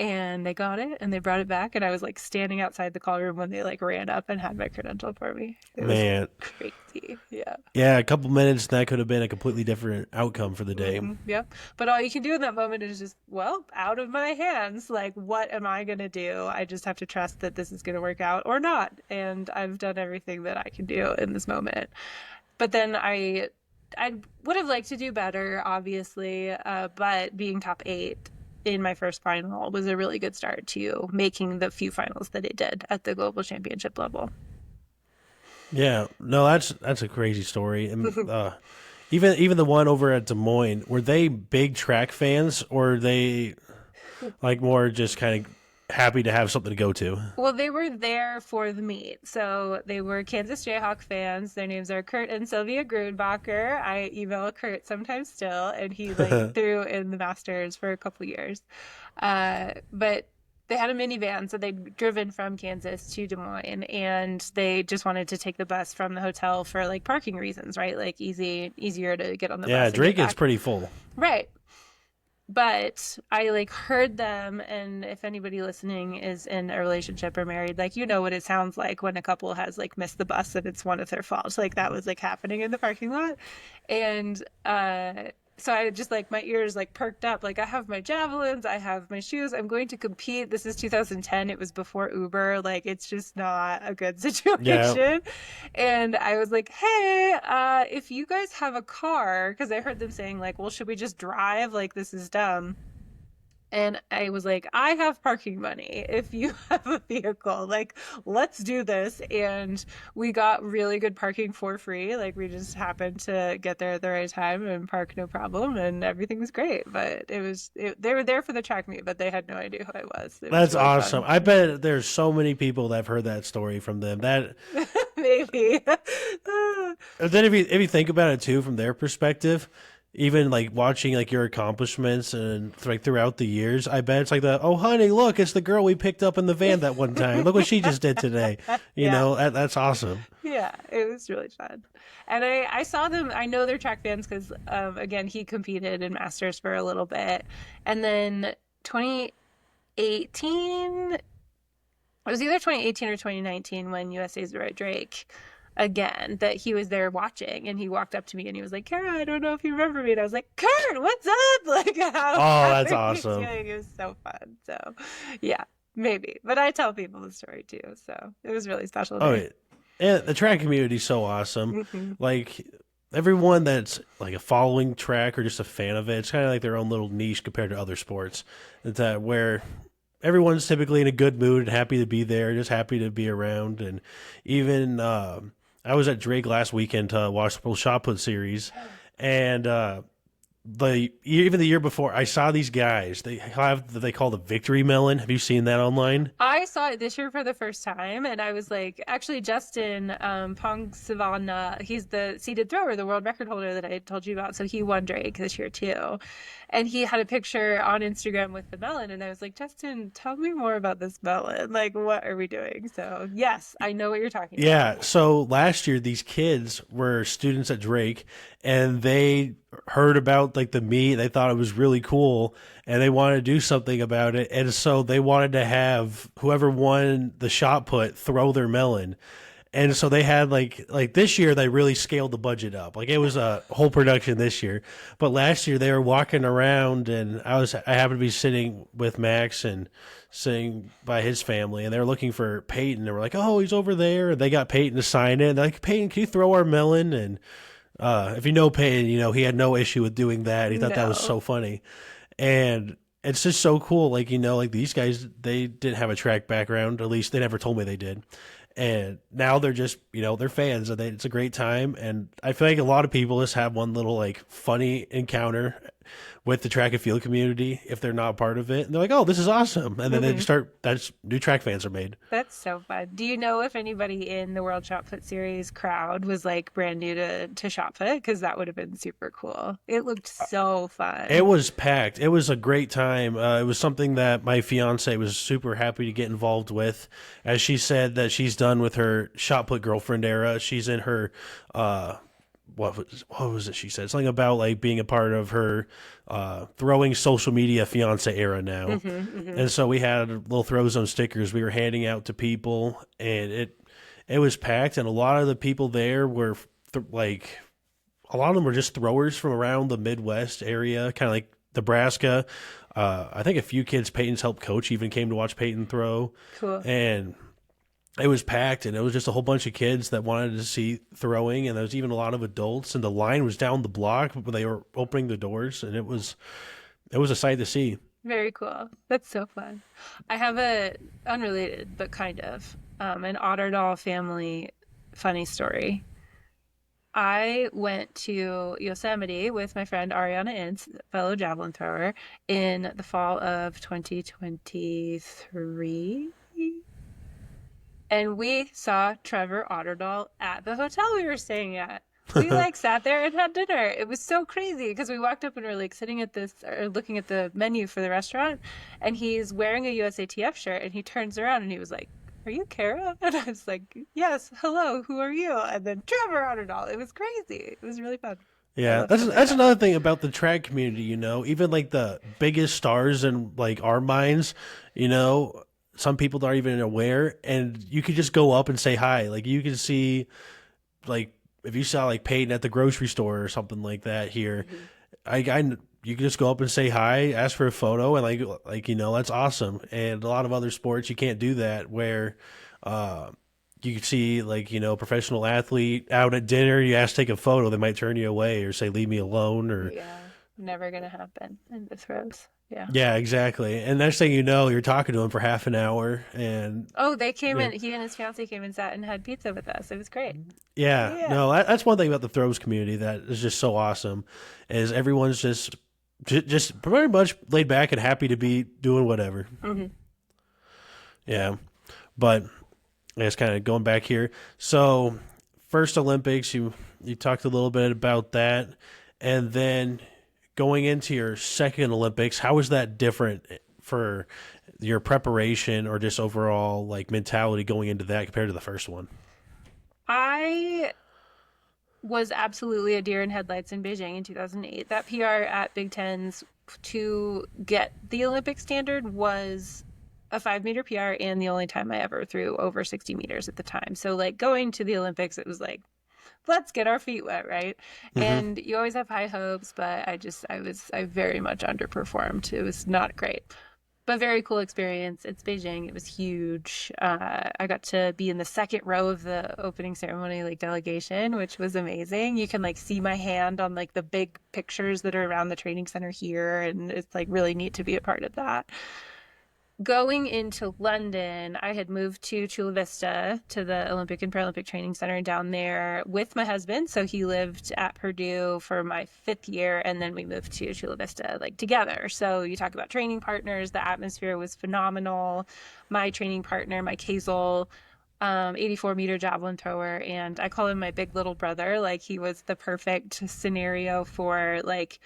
And they got it and they brought it back. And I was like standing outside the call room when they like ran up and had my credential for me. It was crazy. Yeah. Yeah. A couple minutes, that could have been a completely different outcome for the day. Yep. But all you can do in that moment is just, out of my hands. Like, what am I going to do? I just have to trust that this is going to work out or not. And I've done everything that I can do in this moment. But then I would have liked to do better, obviously. But being top 8 in my first final was a really good start to making the few finals that it did at the global championship level. Yeah, no, that's a crazy story. And even the one over at Des Moines, were they big track fans or were they like more just kind of happy to have something to go to? Well, they were there for the meet. So they were Kansas Jayhawk fans. Their names are Kurt and Sylvia Grunbacher. I email Kurt sometimes still, and he like threw in the Masters for a couple years. But they had a minivan, so they'd driven from Kansas to Des Moines, and they just wanted to take the bus from the hotel for like parking reasons, right? Like easier to get on the bus. Yeah, Drake is pretty full. Right. But I like heard them, and if anybody listening is in a relationship or married, like you know what it sounds like when a couple has like missed the bus and it's one of their faults. Like that was like happening in the parking lot. And so I just like my ears like perked up. Like I have my javelins, I have my shoes, I'm going to compete. This is 2010. It was before Uber. Like it's just not a good situation. Yeah. And I was like, hey, if you guys have a car, because I heard them saying like, well, should we just drive? Like this is dumb. And I was like, I have parking money. If you have a vehicle, like, let's do this. And we got really good parking for free. Like, we just happened to get there at the right time and park no problem. And everything was great. But they were there for the track meet, but they had no idea who I was. That's really awesome. Fun. I bet there's so many people that have heard that story from them. That maybe. And then if you think about it, too, from their perspective, even like watching like your accomplishments and like throughout the years, I bet it's like oh honey, look, it's the girl we picked up in the van that one time. Look what she just did today. You know, that's awesome. Yeah, it was really fun. And I saw them. I know they're track fans because again, he competed in Masters for a little bit, and then 2018. It was either 2018 or 2019 when USA's Roy Drake again, that he was there watching, and he walked up to me and he was like, Kara, I don't know if you remember me. And I was like, Kurt, what's up? Like, Oh, how that's are you awesome. doing? It was so fun. So yeah, maybe. But I tell people the story too. So it was a really special Oh, day. yeah. And the track community is so awesome. Hmm. Like everyone that's like a following track or just a fan of it, it's kind of like their own little niche compared to other sports. It's that where everyone's typically in a good mood and happy to be there, just happy to be around. And even I was at Drake last weekend to watch the shot put series, and even the year before, I saw these guys. They have they call the victory melon. Have you seen that online? I saw it this year for the first time, and I was like, actually, Justin Pong he's the seated thrower, the world record holder that I told you about. So he won Drake this year too. And he had a picture on Instagram with the melon, and I was like, Justin, tell me more about this melon. Like, what are we doing? So, yes, I know what you're talking about. Yeah. So last year, these kids were students at Drake, and they heard about like the meet. They thought it was really cool, and they wanted to do something about it. And so they wanted to have whoever won the shot put throw their melon. And so they had like this year they really scaled the budget up. Like it was a whole production this year. But last year they were walking around, and I happened to be sitting with Max and sitting by his family, and they were looking for Peyton. They were like, "Oh, he's over there." And they got Peyton to sign it. And they're like, "Peyton, can you throw our melon?" And if you know Peyton, you know he had no issue with doing that. He thought that was No. so funny. And it's just so cool. Like, like these guys, they didn't have a track background. At least they never told me they did. And now they're just, they're fans, and it's a great time. And I feel like a lot of people just have one little like funny encounter with the track and field community if they're not part of it. And they're like, oh, this is awesome. And then they Hmm. just that's new track fans are made. That's so fun. Do you know if anybody in the World Shot Put Series crowd was like brand new to shot put? Because that would have been super cool. It looked so It fun. was packed. It was a great time. It was something that my fiance was super happy to get involved with. As she said that she's done with her shot put girlfriend era. She's in her what was it she said? Something about like being a part of her throwing social media fiance era now. Hmm. Hmm. And so we had little throw zone stickers we were handing out to people, and it was packed, and a lot of the people there were like a lot of them were just throwers from around the Midwest area, kind of like Nebraska. I think a few kids Peyton's helped coach even came to watch Peyton throw, Cool. and it was packed, and it was just a whole bunch of kids that wanted to see throwing, and there was even a lot of adults, and the line was down the block when they were opening the doors, and it was a sight to see. Very cool. That's so fun. I have a unrelated, but kind of, an Otterdahl family funny story. I went to Yosemite with my friend Ariana Ince, fellow javelin thrower, in the fall of 2023. And we saw Trevor Otterdahl at the hotel we were staying at. We like sat there and had dinner. It was so crazy because we walked up and we are like sitting at this or looking at the menu for the restaurant, and he's wearing a USATF shirt, and he turns around and he was like, "Are you Kara?" And I was like, "Yes, hello, who are you?" And then Trevor Otterdahl. It was crazy. It was really fun. I Yeah, love stuff like that's that. another thing about the track community. Even like the biggest stars in like our minds, some people aren't even aware, and you could just go up and say hi. Like you can see, like if you saw like Peyton at the grocery store or something like that here, Mhm. I you can just go up and say hi, ask for a photo, and that's awesome. And a lot of other sports you can't do that where. You can see like professional athlete out at dinner, you ask to take a photo, they might turn you away or say leave me alone, or Yeah, never gonna happen in the throws. Yeah. yeah, exactly. And next thing you know, you're talking to him for half an hour, and Oh, they came yeah, in. He and his fiance came and sat and had pizza with us. It was great. yeah, Yeah. no, that's one thing about the throws community that is just so awesome, is everyone's just pretty much laid back and happy to be doing whatever. Hmm. Yeah, but I guess kind of going back here. So first Olympics, you talked a little bit about that, and then going into your second Olympics, how was that different for your preparation or just overall like mentality going into that compared to the first one? I was absolutely a deer in headlights in Beijing in 2008. That PR at Big Ten's to get the Olympic standard was a 5 meter PR and the only time I ever threw over 60 meters at the time. So like going to the Olympics, it was like, let's get our feet wet, right? Hmm. And you always have high hopes, but I very much underperformed. It was not great, but very cool experience. It's Beijing. It was huge. I got to be in the second row of the opening ceremony, like delegation, which was amazing. You can like see my hand on like the big pictures that are around the training center here, and it's like really neat to be a part of that. Going into London, I had moved to Chula Vista to the Olympic and Paralympic Training Center down there with my husband. So he lived at Purdue for my 5th year, and then we moved to Chula Vista like together. So you talk about training partners, the atmosphere was phenomenal. My training partner, Mike Hazel, 84-meter javelin thrower, and I call him my big little brother. Like he was the perfect scenario for like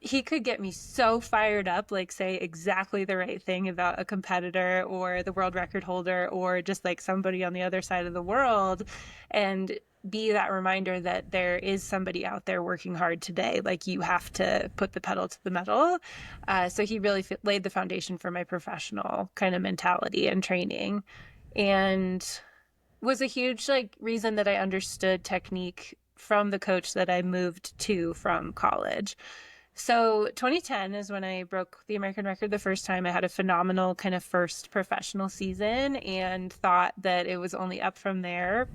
he could get me so fired up, like say exactly the right thing about a competitor or the world record holder or just like somebody on the other side of the world, and be that reminder that there is somebody out there working hard today. Like you have to put the pedal to the metal. So he really laid the foundation for my professional kind of mentality and training, and was a huge like reason that I understood technique from the coach that I moved to from college. So 2010 is when I broke the American record the first time. I had a phenomenal kind of first professional season and thought that it was only up from there.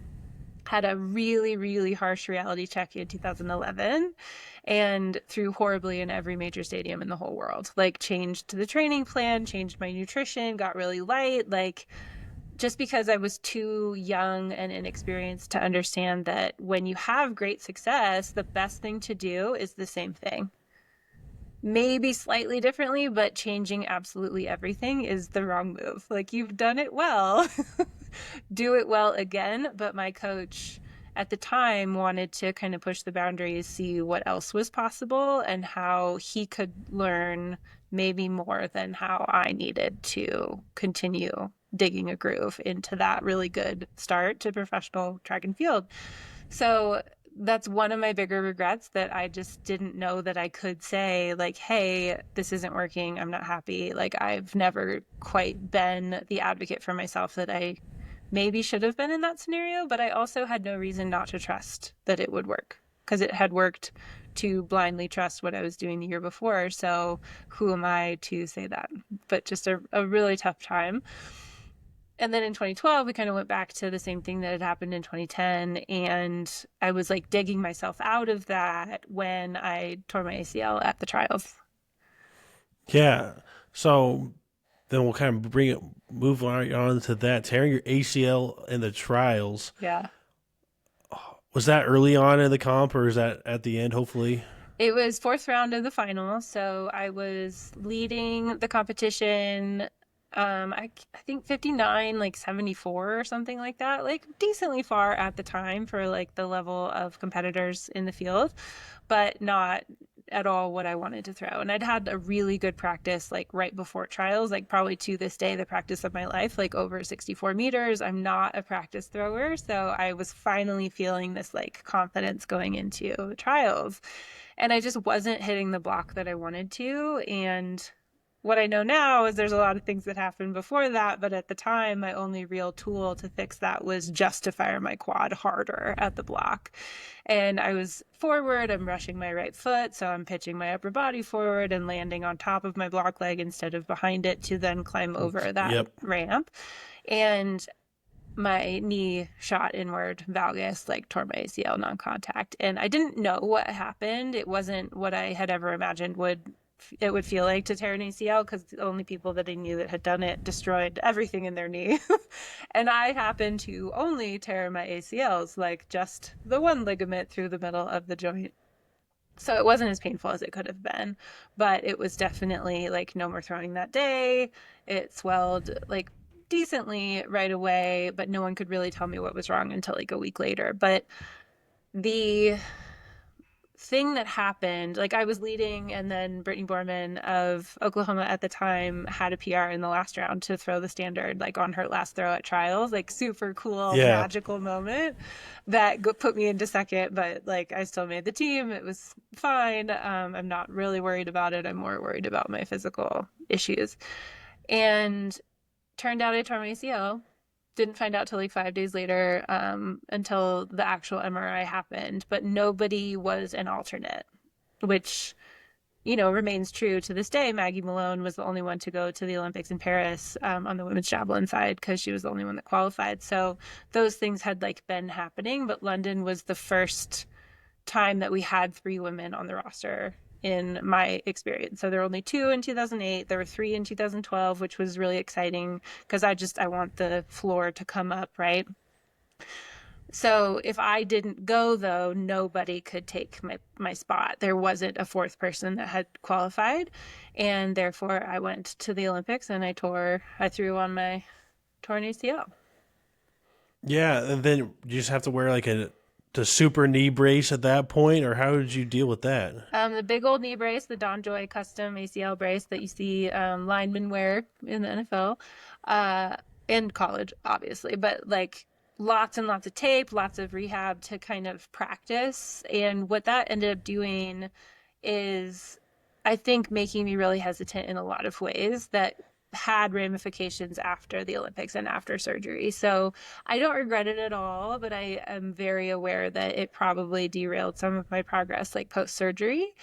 Had a really, really harsh reality check in 2011 and threw horribly in every major stadium in the whole world. Like changed the training plan, changed my nutrition, got really light, like just because I was too young and inexperienced to understand that when you have great success, the best thing to do is the same thing. Maybe slightly differently, but changing absolutely everything is the wrong move. Like you've done it well, do it well again. But my coach at the time wanted to kind of push the boundaries, see what else was possible and how he could learn maybe more than how I needed to continue digging a groove into that really good start to professional track and field. So that's one of my bigger regrets, that I just didn't know that I could say like, hey, this isn't working. I'm not happy. Like I've never quite been the advocate for myself that I maybe should have been in that scenario, but I also had no reason not to trust that it would work because it had worked to blindly trust what I was doing the year before. So who am I to say that? But just a really tough time. And then in 2012, we kind of went back to the same thing that had happened in 2010. And I was like digging myself out of that when I tore my ACL at the trials. Yeah. So then we'll kind of move on to that. Tearing your ACL in the trials. Yeah. Was that early on in the comp or is that at the end, hopefully? It was 4th round of the final. So I was leading the competition. I think 59, like 74 or something like that, like decently far at the time for like the level of competitors in the field, but not at all what I wanted to throw. And I'd had a really good practice like right before trials, like probably to this day, the practice of my life, like over 64 meters. I'm not a practice thrower. So I was finally feeling this like confidence going into the trials. And I just wasn't hitting the block that I wanted to. And what I know now is there's a lot of things that happened before that, but at the time, my only real tool to fix that was just to fire my quad harder at the block. And I was forward, I'm rushing my right foot, so I'm pitching my upper body forward and landing on top of my block leg instead of behind it to then climb over that ramp. And my knee shot inward, valgus, like tore my ACL non-contact. And I didn't know what happened. It wasn't what I had ever imagined it would feel like to tear an ACL, because the only people that I knew that had done it destroyed everything in their knee. And I happened to only tear my ACLs, like just the one ligament through the middle of the joint. So it wasn't as painful as it could have been, but it was definitely like no more throwing that day. It swelled like decently right away, but no one could really tell me what was wrong until like a week later. But the thing that happened, like I was leading, and then Brittany Borman of Oklahoma at the time had a PR in the last round to throw the standard, like on her last throw at trials, like super cool, magical moment that put me into second. But like I still made the team. It was fine. I'm not really worried about it. I'm more worried about my physical issues. And Turned out I tore my ACL. Didn't find out till like 5 days later, until the actual MRI happened. But nobody was an alternate, which, remains true to this day. Maggie Malone was the only one to go to the Olympics in Paris, on the women's javelin side, because she was the only one that qualified. So those things had like been happening, but London was the first time that we had 3 women on the roster in my experience. So there were only 2 in 2008. There were 3 in 2012, which was really exciting because I want the floor to come up, right? So if I didn't go, though, nobody could take my spot. There wasn't a 4th person that had qualified, and therefore I went to the Olympics and I threw on my torn ACL. Yeah, and then you just have to wear like the super knee brace at that point, or how did you deal with that? The big old knee brace, the Don Joy custom ACL brace that you see linemen wear in the NFL, and college, obviously, but like lots and lots of tape, lots of rehab to kind of practice. And what that ended up doing is, I think, making me really hesitant in a lot of ways that had ramifications after the Olympics and after surgery. So I don't regret it at all, but I am very aware that it probably derailed some of my progress, like post surgery.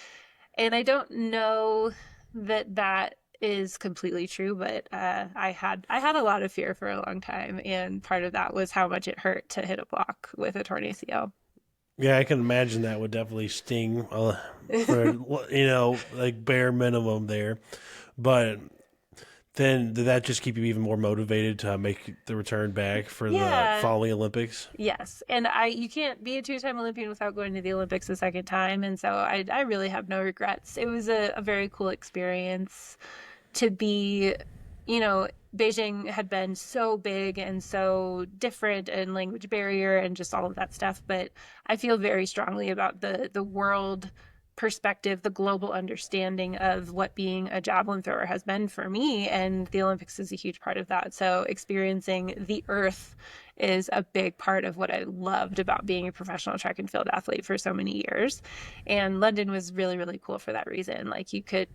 And I don't know that that is completely true, but I had a lot of fear for a long time, and part of that was how much it hurt to hit a block with a torn ACL. Yeah, I can imagine that would definitely sting for like bare minimum there. But then did that just keep you even more motivated to make the return back for the Yeah. following Olympics? Yes, and you can't be a 2-time Olympian without going to the Olympics a second time, and so I really have no regrets. It was a very cool experience to be, Beijing had been so big and so different, and language barrier and just all of that stuff, but I feel very strongly about the world perspective, the global understanding of what being a javelin thrower has been for me, and the Olympics is a huge part of that. So experiencing the earth is a big part of what I loved about being a professional track and field athlete for so many years. And London was really, really cool for that reason. Like, you could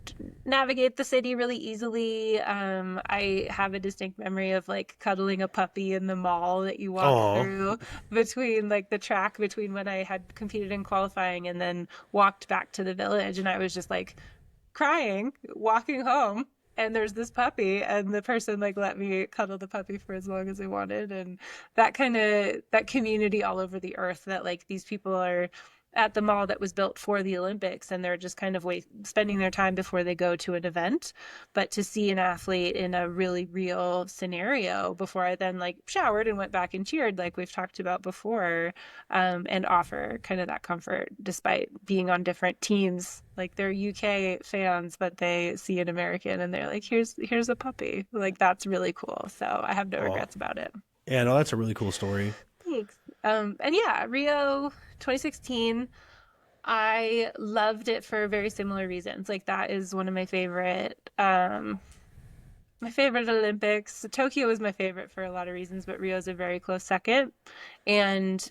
navigate the city really easily. I have a distinct memory of like cuddling a puppy in the mall that you walk Oh, through between like the track between when I had competed in qualifying and then walked back to the village. And I was just like crying, walking home. And there's this puppy, and the person like let me cuddle the puppy for as long as they wanted. And that community all over the earth, that like these people are at the mall that was built for the Olympics, and they're just kind of spending their time before they go to an event. But to see an athlete in a really real scenario before I then like showered and went back and cheered, like we've talked about before, and offer kind of that comfort despite being on different teams. Like, they're UK fans, but they see an American and they're like, here's a puppy. Like, that's really cool. So I have no oh, regrets about it. yeah, no, that's a really cool story. Thanks. And yeah, Rio 2016, I loved it for very similar reasons. Like, that is one of my favorite Olympics. Tokyo was my favorite for a lot of reasons, but Rio is a very close second. And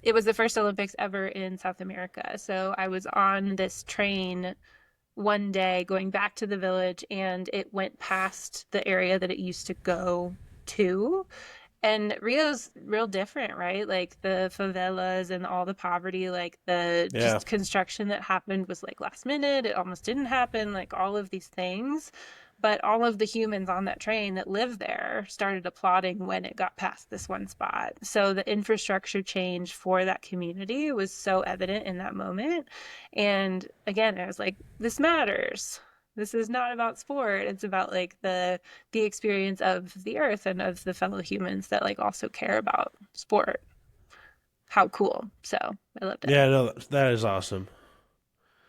it was the first Olympics ever in South America. So I was on this train one day going back to the village, and it went past the area that it used to go to. And Rio's real different, right? Like the favelas and all the poverty, like the Yeah. just construction that happened was like last minute. It almost didn't happen, like all of these things. But all of the humans on that train that lived there started applauding when it got past this one spot. So the infrastructure change for that community was so evident in that moment. And again, I was like, this matters. This is not about sport. It's about like the experience of the earth and of the fellow humans that like also care about sport. How cool. So I loved it. Yeah, no, that is awesome.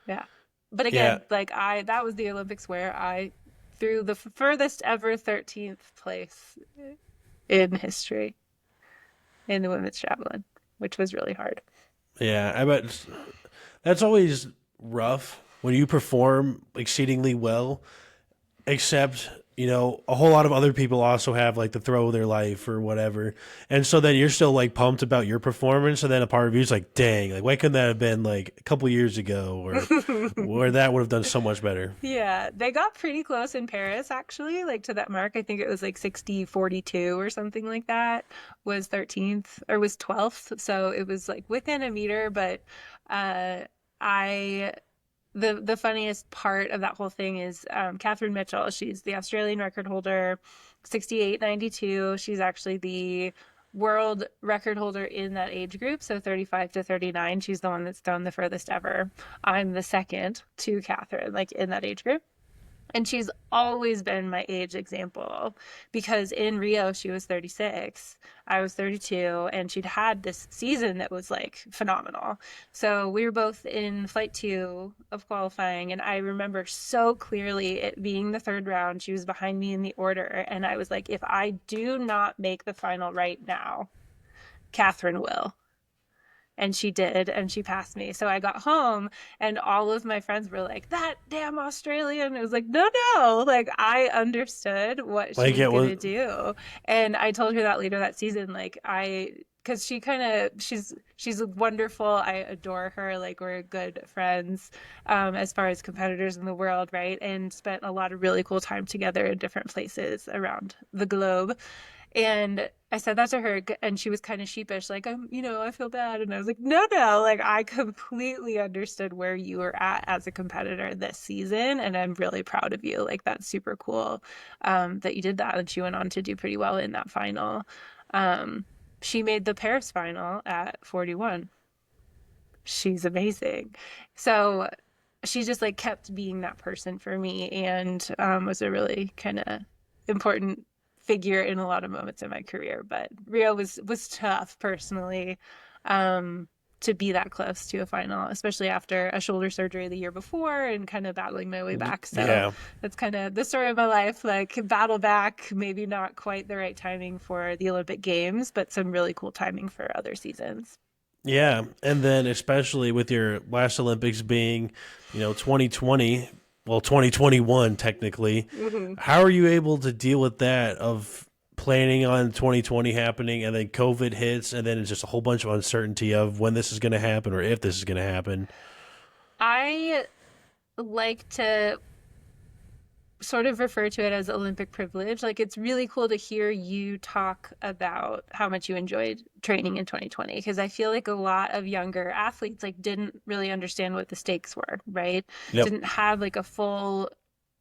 Yeah. But Yeah. again, like that was the Olympics where I threw the furthest ever 13th place in history in the women's javelin, which was really hard. Yeah, I bet that's always rough when you perform exceedingly well, except a whole lot of other people also have like the throw of their life or whatever. And so then you're still like pumped about your performance. And then a part of you is like, dang, like why couldn't that have been like a couple years ago or where that would have done so much better? Yeah, they got pretty close in Paris actually, like to that mark. I think it was like 60-42 or something like that, was 13th or was 12th. So it was like within a meter, but uh I the funniest part of that whole thing is Catherine Mitchell. She's the Australian record holder, 68.92. She's actually the world record holder in that age group, so 35 to 39. She's the one that's thrown the furthest ever. I'm the second to Catherine, like in that age group. And she's always been my age example because in Rio, she was 36, I was 32, and she'd had this season that was like phenomenal. So we were both in flight two of qualifying, and I remember so clearly it being the third round. She was behind me in the order, and I was like, if I do not make the final right now, Catherine will. And she did, and she passed me. So I got home, and all of my friends were like, that damn Australian. It was like, no, no. Like, I understood what she Like was it going was to do. And I told her that later that season, like, because she kind of, she's wonderful. I adore her. Like, we're good friends as far as competitors in the world, right? And spent a lot of really cool time together in different places around the globe. And I said that to her, and she was kind of sheepish, like, I feel bad. And I was like, no, no, like, I completely understood where you were at as a competitor this season, and I'm really proud of you. Like, that's super cool that you did that. And she went on to do pretty well in that final. Um, she made the Paris final at 41. She's amazing. So she just like kept being that person for me and was a really kind of important figure in a lot of moments in my career. But Rio was tough personally um, to be that close to a final, especially after a shoulder surgery the year before and kind of battling my way back. So yeah. that's kind of the story of my life. Like battle back, maybe not quite the right timing for the Olympic Games, but some really cool timing for other seasons. Yeah, and then especially with your last Olympics being, 2020, well, 2021 technically, Mm-hmm. how are you able to deal with that of planning on 2020 happening and then COVID hits and then it's just a whole bunch of uncertainty of when this is going to happen or if this is going to happen? I like to sort of refer to it as Olympic privilege. Like it's really cool to hear you talk about how much you enjoyed training in 2020 because I feel like a lot of younger athletes like didn't really understand what the stakes were, right? Yep. Didn't have like a full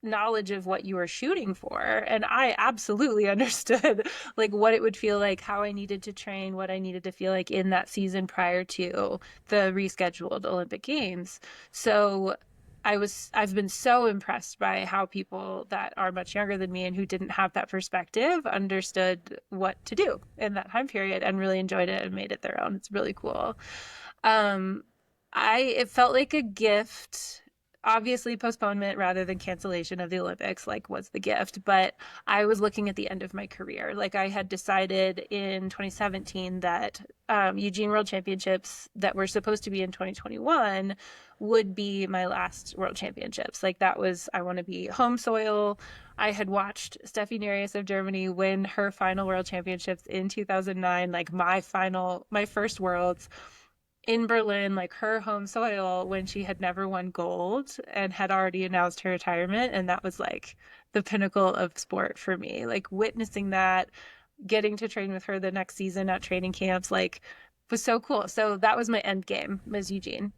knowledge of what you were shooting for. And I absolutely understood like what it would feel like, how I needed to train, what I needed to feel like in that season prior to the rescheduled Olympic Games. So I've been so impressed by how people that are much younger than me and who didn't have that perspective understood what to do in that time period and really enjoyed it and made it their own. It's really cool. Um, it felt like a gift. Obviously, postponement rather than cancellation of the Olympics, like, was the gift. But I was looking at the end of my career. Like, I had decided in 2017 that Eugene World Championships that were supposed to be in 2021 would be my last World Championships. Like, that was, I want to be home soil. I had watched Steffi Neris of Germany win her final World Championships in 2009, like my first Worlds in Berlin, like her home soil, when she had never won gold and had already announced her retirement. And that was like the pinnacle of sport for me. Like witnessing that, getting to train with her the next season at training camps, like was so cool. So that was my end game, was Eugene.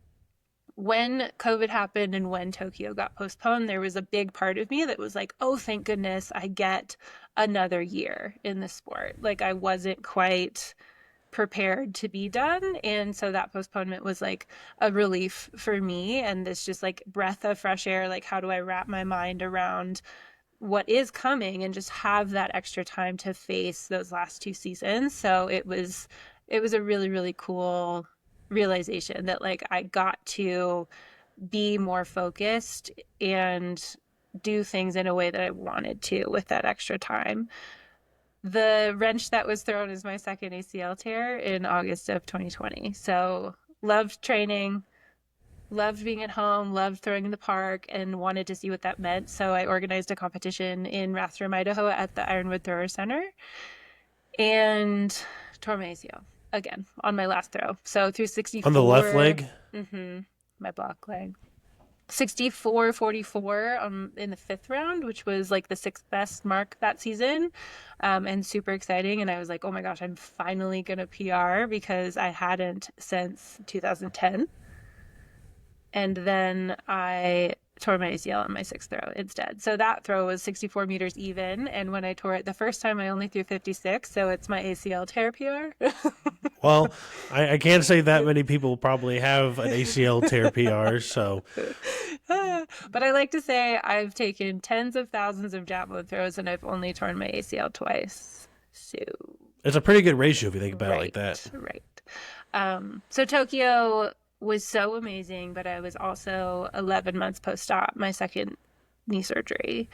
When COVID happened and when Tokyo got postponed, there was a big part of me that was like, oh, thank goodness I get another year in the sport. Like I wasn't quite prepared to be done. And so that postponement was like a relief for me. And this just like breath of fresh air. Like, how do I wrap my mind around what is coming and just have that extra time to face those last two seasons? So it was a really, really cool realization that like I got to be more focused and do things in a way that I wanted to with that extra time. The wrench that was thrown is my second ACL tear in August of 2020. So loved training, loved being at home, loved throwing in the park, and wanted to see what that meant. So I organized a competition in Rathdrum, Idaho at the Ironwood Thrower Center and tore my ACL again on my last throw. So through On the left 64, leg? my block leg. 64-44 in the fifth round, which was like the sixth best mark that season, and super exciting. And I was like, oh my gosh, I'm finally gonna PR because I hadn't since 2010. And then I tore my ACL on my sixth throw instead. So that throw was 64 meters even. And when I tore it the first time, I only threw 56. So it's my ACL tear PR. Well, I can't say that many people probably have an ACL tear PR, so. But I like to say I've taken tens of thousands of javelin throws and I've only torn my ACL twice. So It's a pretty good ratio if you think about it like that. Right. So Tokyo was so amazing, but I was also 11 months post-op, my second knee surgery.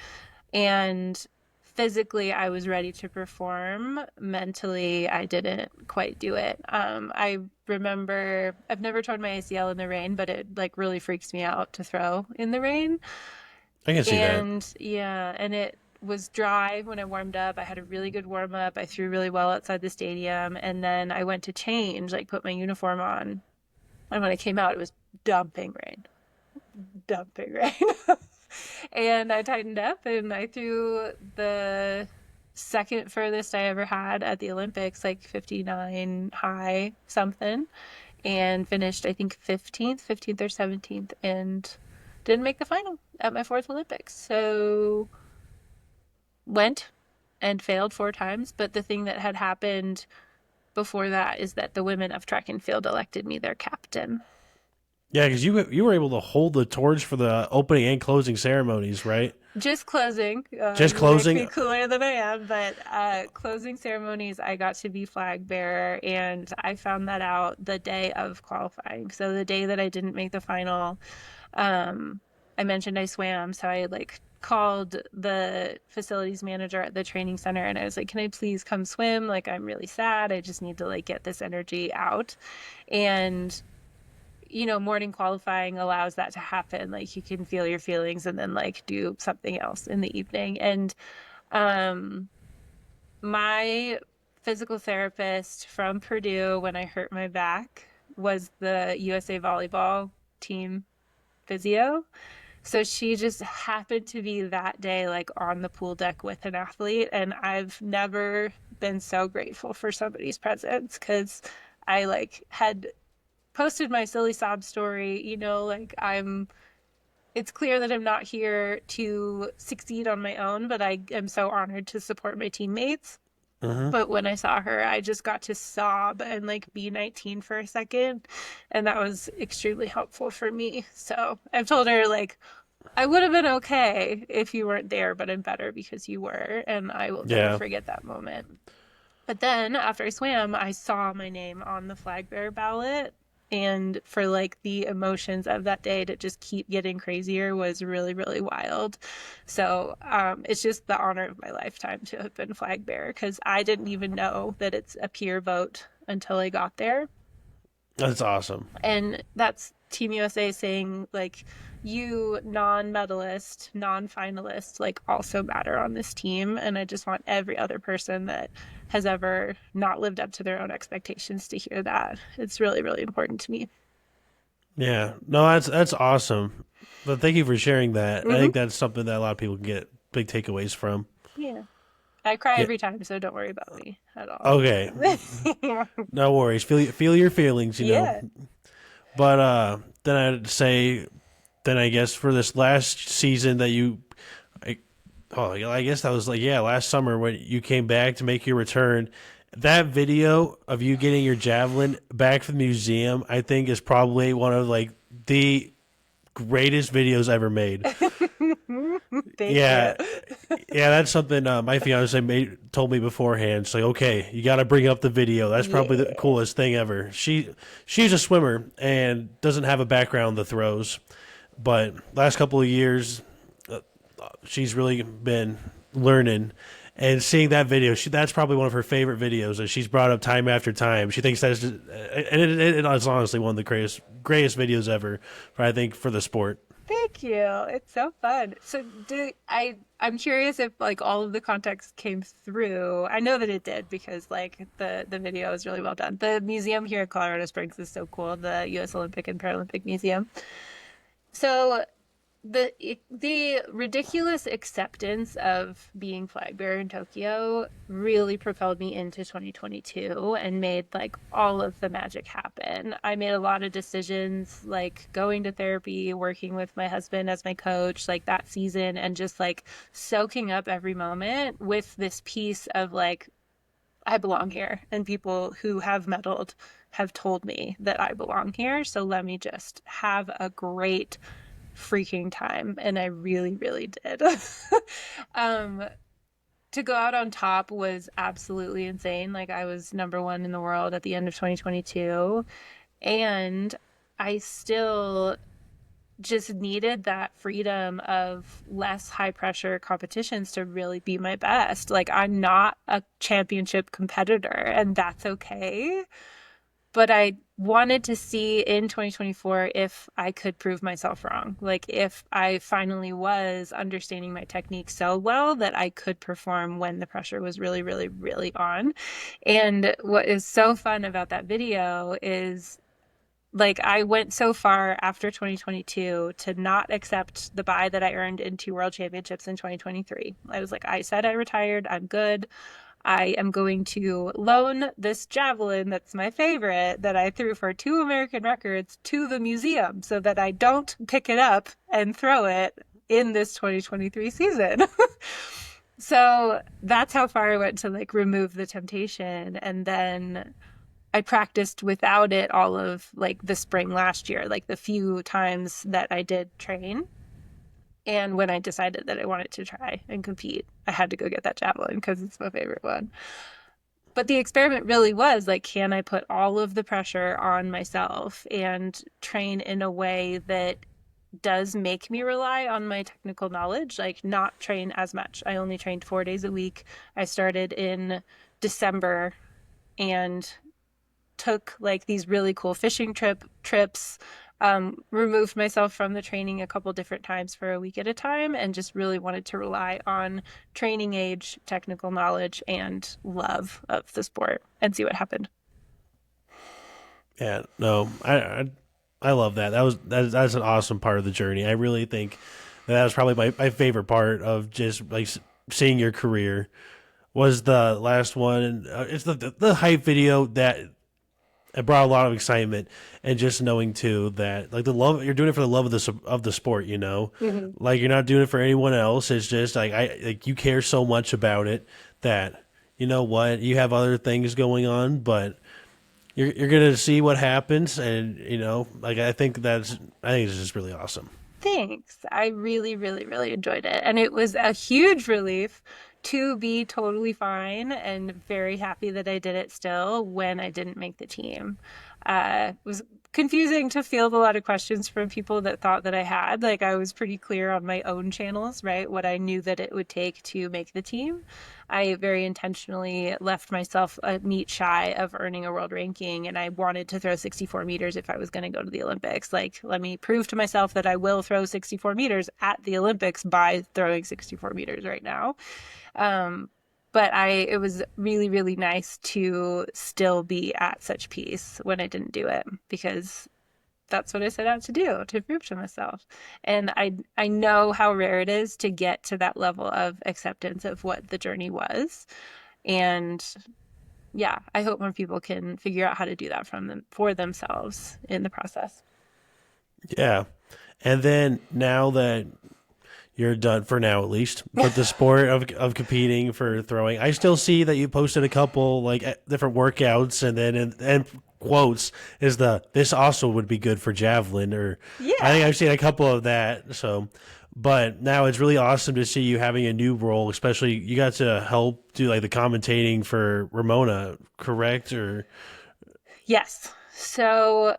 And physically, I was ready to perform. Mentally, I didn't quite do it. I remember I've never torn my ACL in the rain, but it like really freaks me out to throw in the rain. I can see And that. yeah, and it was dry when I warmed up. I had a really good warm up. I threw really well outside the stadium. And then I went to change, like put my uniform on. And when I came out, it was dumping rain. And I tightened up and I threw the second furthest I ever had at the Olympics, like 59 high something, and finished, I think, 15th or 17th, and didn't make the final at my fourth Olympics. So went and failed 4 times. But the thing that had happened before that is that the women of track and field elected me their captain. Yeah, because you were able to hold the torch for the opening and closing ceremonies, right? Just closing. Just closing? Makes me cooler than I am, but closing ceremonies, I got to be flag bearer, and I found that out the day of qualifying. So the day that I didn't make the final, I mentioned I swam, so I like called the facilities manager at the training center and I was like, can I please come swim? Like, I'm really sad. I just need to like get this energy out. And morning qualifying allows that to happen. Like, you can feel your feelings and then like do something else in the evening. And my physical therapist from Purdue, when I hurt my back, was the USA volleyball team physio. So she just happened to be that day like on the pool deck with an athlete, and I've never been so grateful for somebody's presence because I like had posted my silly sob story, like it's clear that I'm not here to succeed on my own, but I am so honored to support my teammates. But when I saw her, I just got to sob and like be 19 for a second. And that was extremely helpful for me. So I've told her, like, I would have been okay if you weren't there, but I'm better because you were. And I will never forget that moment. But then after I swam, I saw my name on the flag bearer ballot. And for like the emotions of that day to just keep getting crazier was really, really wild. So it's just the honor of my lifetime to have been flag bearer because I didn't even know that it's a peer vote until I got there. That's awesome. And that's Team USA saying like, you non-medalist, non-finalist, like also matter on this team. And I just want every other person that has ever not lived up to their own expectations to hear that. It's really, really important to me. Yeah, no, that's awesome. But thank you for sharing that. I think that's something that a lot of people can get big takeaways from. Yeah. I cry every time, so don't worry about me at all. Okay. No worries. Feel your feelings, you know. But then I'd say, then I guess for this last season that I guess that was like, last summer when you came back to make your return, that video of you getting your javelin back from the museum, I think is probably one of like the greatest videos ever made. Thank you. Yeah, that's something my fiance told me beforehand. It's like, okay, you got to bring up the video. That's probably the coolest thing ever. She's a swimmer and doesn't have a background in the throws, but last couple of years, she's really been learning. And seeing that video, that's probably one of her favorite videos that she's brought up time after time. She thinks that's just, and it is honestly one of the greatest videos ever, I think, for the sport. Thank you. It's so fun. So I'm curious if like all of the context came through. I know that it did because like the video is really well done. The museum here in Colorado Springs is so cool, the US Olympic and Paralympic Museum. So the ridiculous acceptance of being flag bearer in Tokyo really propelled me into 2022 and made like all of the magic happen. I made a lot of decisions like going to therapy, working with my husband as my coach, like that season, and just like soaking up every moment with this piece of like, I belong here, and people who have medaled have told me that I belong here. So let me just have a great freaking time. And I really, really did. um, to go out on top was absolutely insane. Like I was number one in the world at the end of 2022. And I still just needed that freedom of less high pressure competitions to really be my best. Like I'm not a championship competitor, and that's okay. But I wanted to see in 2024 if I could prove myself wrong. Like if I finally was understanding my technique so well that I could perform when the pressure was really, really, really on. And what is so fun about that video is like I went so far after 2022 to not accept the bye that I earned in two world championships in 2023. I was like, I said I retired. I'm good. I am going to loan this javelin that's my favorite that I threw for two American records to the museum so that I don't pick it up and throw it in this 2023 season. So that's how far I went to like remove the temptation. And then I practiced without it all of like the spring last year, like the few times that I did train. And when I decided that I wanted to try and compete, I had to go get that javelin because it's my favorite one. But the experiment really was like, can I put all of the pressure on myself and train in a way that does make me rely on my technical knowledge, like not train as much. I only trained 4 days a week. I started in December and took like these really cool fishing trips, removed myself from the training a couple different times for a week at a time, and just really wanted to rely on training age, technical knowledge, and love of the sport and see what happened. Yeah, no, I love that. That's an awesome part of the journey. I really think that was probably my favorite part of just like seeing your career was the last one. It's the hype video that it brought a lot of excitement, and just knowing too that like the love you're doing it for the love of the sport, you know, like you're not doing it for anyone else. It's just like you care so much about it that you know what you have other things going on, but you're gonna see what happens, and you know like I think it's just really awesome. Thanks. I really, really, really enjoyed it. And it was a huge relief to be totally fine and very happy that I did it still when I didn't make the team. It was confusing to field a lot of questions from people that thought that I had. Like I was pretty clear on my own channels, right? What I knew that it would take to make the team. I very intentionally left myself a meet shy of earning a world ranking, and I wanted to throw 64 meters if I was going to go to the Olympics. Like, let me prove to myself that I will throw 64 meters at the Olympics by throwing 64 meters right now. But it was really, really nice to still be at such peace when I didn't do it, because that's what I set out to do, to prove to myself. And I know how rare it is to get to that level of acceptance of what the journey was. And yeah, I hope more people can figure out how to do that for themselves in the process. Yeah, and then now that you're done for now, at least, but the sport of competing for throwing, I still see that you posted a couple like different workouts, and then and quotes is this also would be good for javelin, or Yeah. I think I've seen a couple of that. So, but now it's really awesome to see you having a new role, especially you got to help do like the commentating for Ramona, correct? Or Yes. So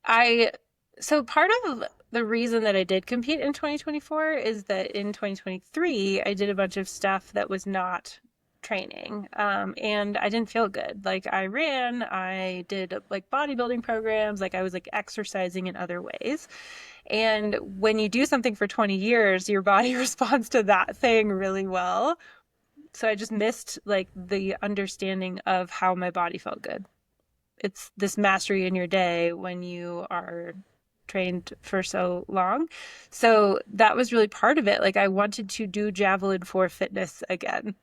part of the reason that I did compete in 2024 is that in 2023, I did a bunch of stuff that was not training. And I didn't feel good. Like I ran, I did like bodybuilding programs, like I was like exercising in other ways. And when you do something for 20 years, your body responds to that thing really well. So I just missed like the understanding of how my body felt good. It's this mastery in your day when you are trained for so long. So that was really part of it. Like I wanted to do Javelin for fitness again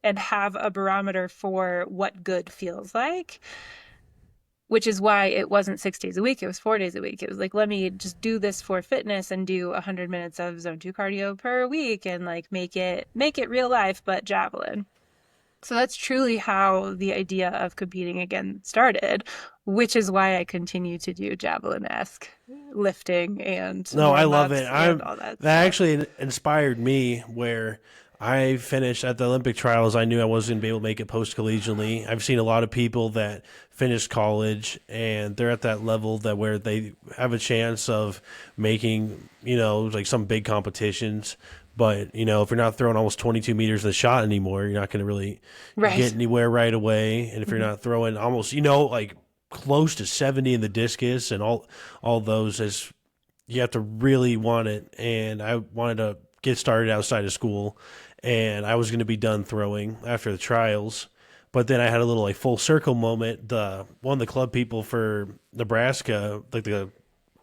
and have a barometer for what good feels like, which is why it wasn't 6 days a week. It was 4 days a week. It was like, let me just do this for fitness and do 100 minutes of zone 2 cardio per week and like make it real life, but Javelin. So that's truly how the idea of competing again started, which is why I continue to do Javelin-esque lifting and No, I love warm-ups it. and all that That stuff. actually inspired me where I finished at the Olympic trials. I knew I wasn't going to be able to make it post collegiately. I've seen a lot of people that finish college and they're at that level that where they have a chance of making, like some big competitions. But, if you're not throwing almost 22 meters of the shot anymore, you're not going to really get Right. anywhere right away. And if you're Mhm. not throwing almost, like close to 70 in the discus and all those, as you have to really want it. And I wanted to get started outside of school, and I was going to be done throwing after the trials. But then I had a little like full circle moment. One of the club people for Nebraska, like the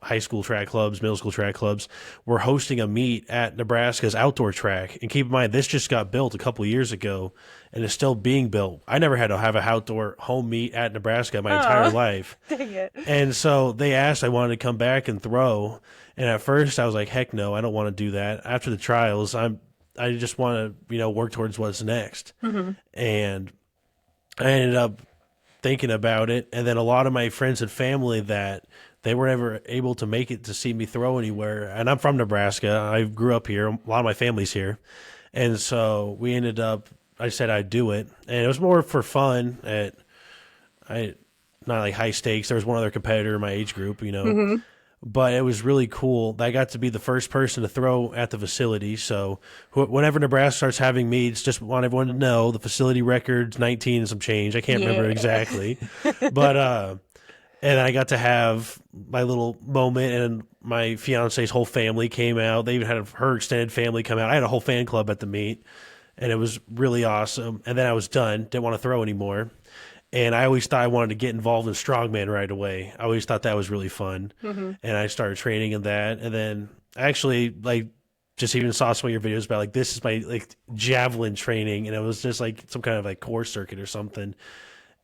high school track clubs, middle school track clubs, were hosting a meet at Nebraska's outdoor track. And keep in mind, this just got built a couple of years ago and is still being built. I never had to have an outdoor home meet at Nebraska my entire Oh, life. dang it. And so they asked, I wanted to come back and throw. And at first I was like, heck no, I don't want to do that. After the trials, I just want to, work towards what's next. Hmm. And I ended up thinking about it. And then a lot of my friends and family that they were never able to make it to see me throw anywhere. And I'm from Nebraska. I grew up here. A lot of my family's here. And so we ended up, I said I'd do it. And it was more for fun I not like high stakes. There was one other competitor in my age group, Hmm. but it was really cool. I got to be the first person to throw at the facility. So whenever Nebraska starts having meets, just want everyone to know the facility record's 19 and some change. I can't remember Yeah. exactly, but and I got to have my little moment, and my fiance's whole family came out. They even had her extended family come out. I had a whole fan club at the meet, and it was really awesome. And then I was done. Didn't want to throw anymore. And I always thought I wanted to get involved in strongman right away. I always thought that was really fun. Hmm. And I started training in that. And then I actually like just even saw some of your videos about like this is my like javelin training, and it was just like some kind of like core circuit or something.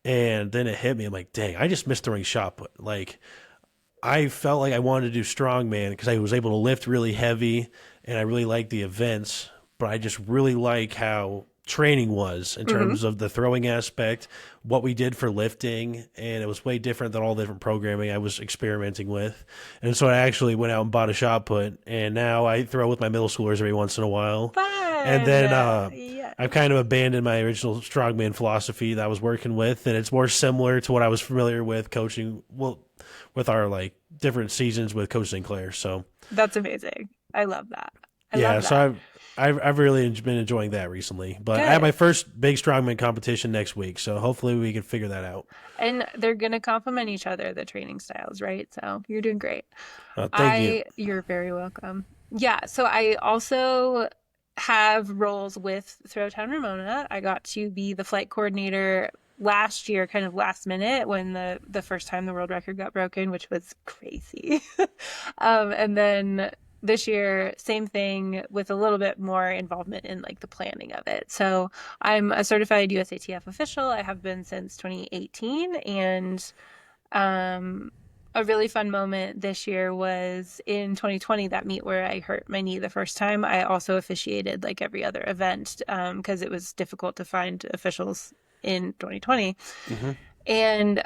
And then it hit me. I'm like, dang, I just missed throwing shot put. Like I felt like I wanted to do strongman because I was able to lift really heavy and I really liked the events, but I just really like how training was in Hmm. terms of the throwing aspect, what we did for lifting, and it was way different than all the different programming I was experimenting with. And so I actually went out and bought a shot put, and now I throw with my middle schoolers every once in a while. And Fun. then Yeah. I've kind of abandoned my original strongman philosophy that I was working with, and it's more similar to what I was familiar with coaching. Well, with our like different seasons with Coach Sinclair. So That's amazing. I love that. I yeah, love that. so I've really been enjoying that recently. But I have Good. my first big strongman competition next week, so hopefully we can figure that out. And they're going to complement each other, the training styles, right? So you're doing great. Thank you. You're very welcome. Yeah. So I also have roles with Throwtown Ramona. I got to be the flight coordinator last year, kind of last minute when the first time the world record got broken, which was crazy. And then this year, same thing with a little bit more involvement in like the planning of it. So I'm a certified USATF official. I have been since 2018, and a really fun moment this year was in 2020, that meet where I hurt my knee the first time. I also officiated like every other event because it was difficult to find officials in 2020. Hmm. And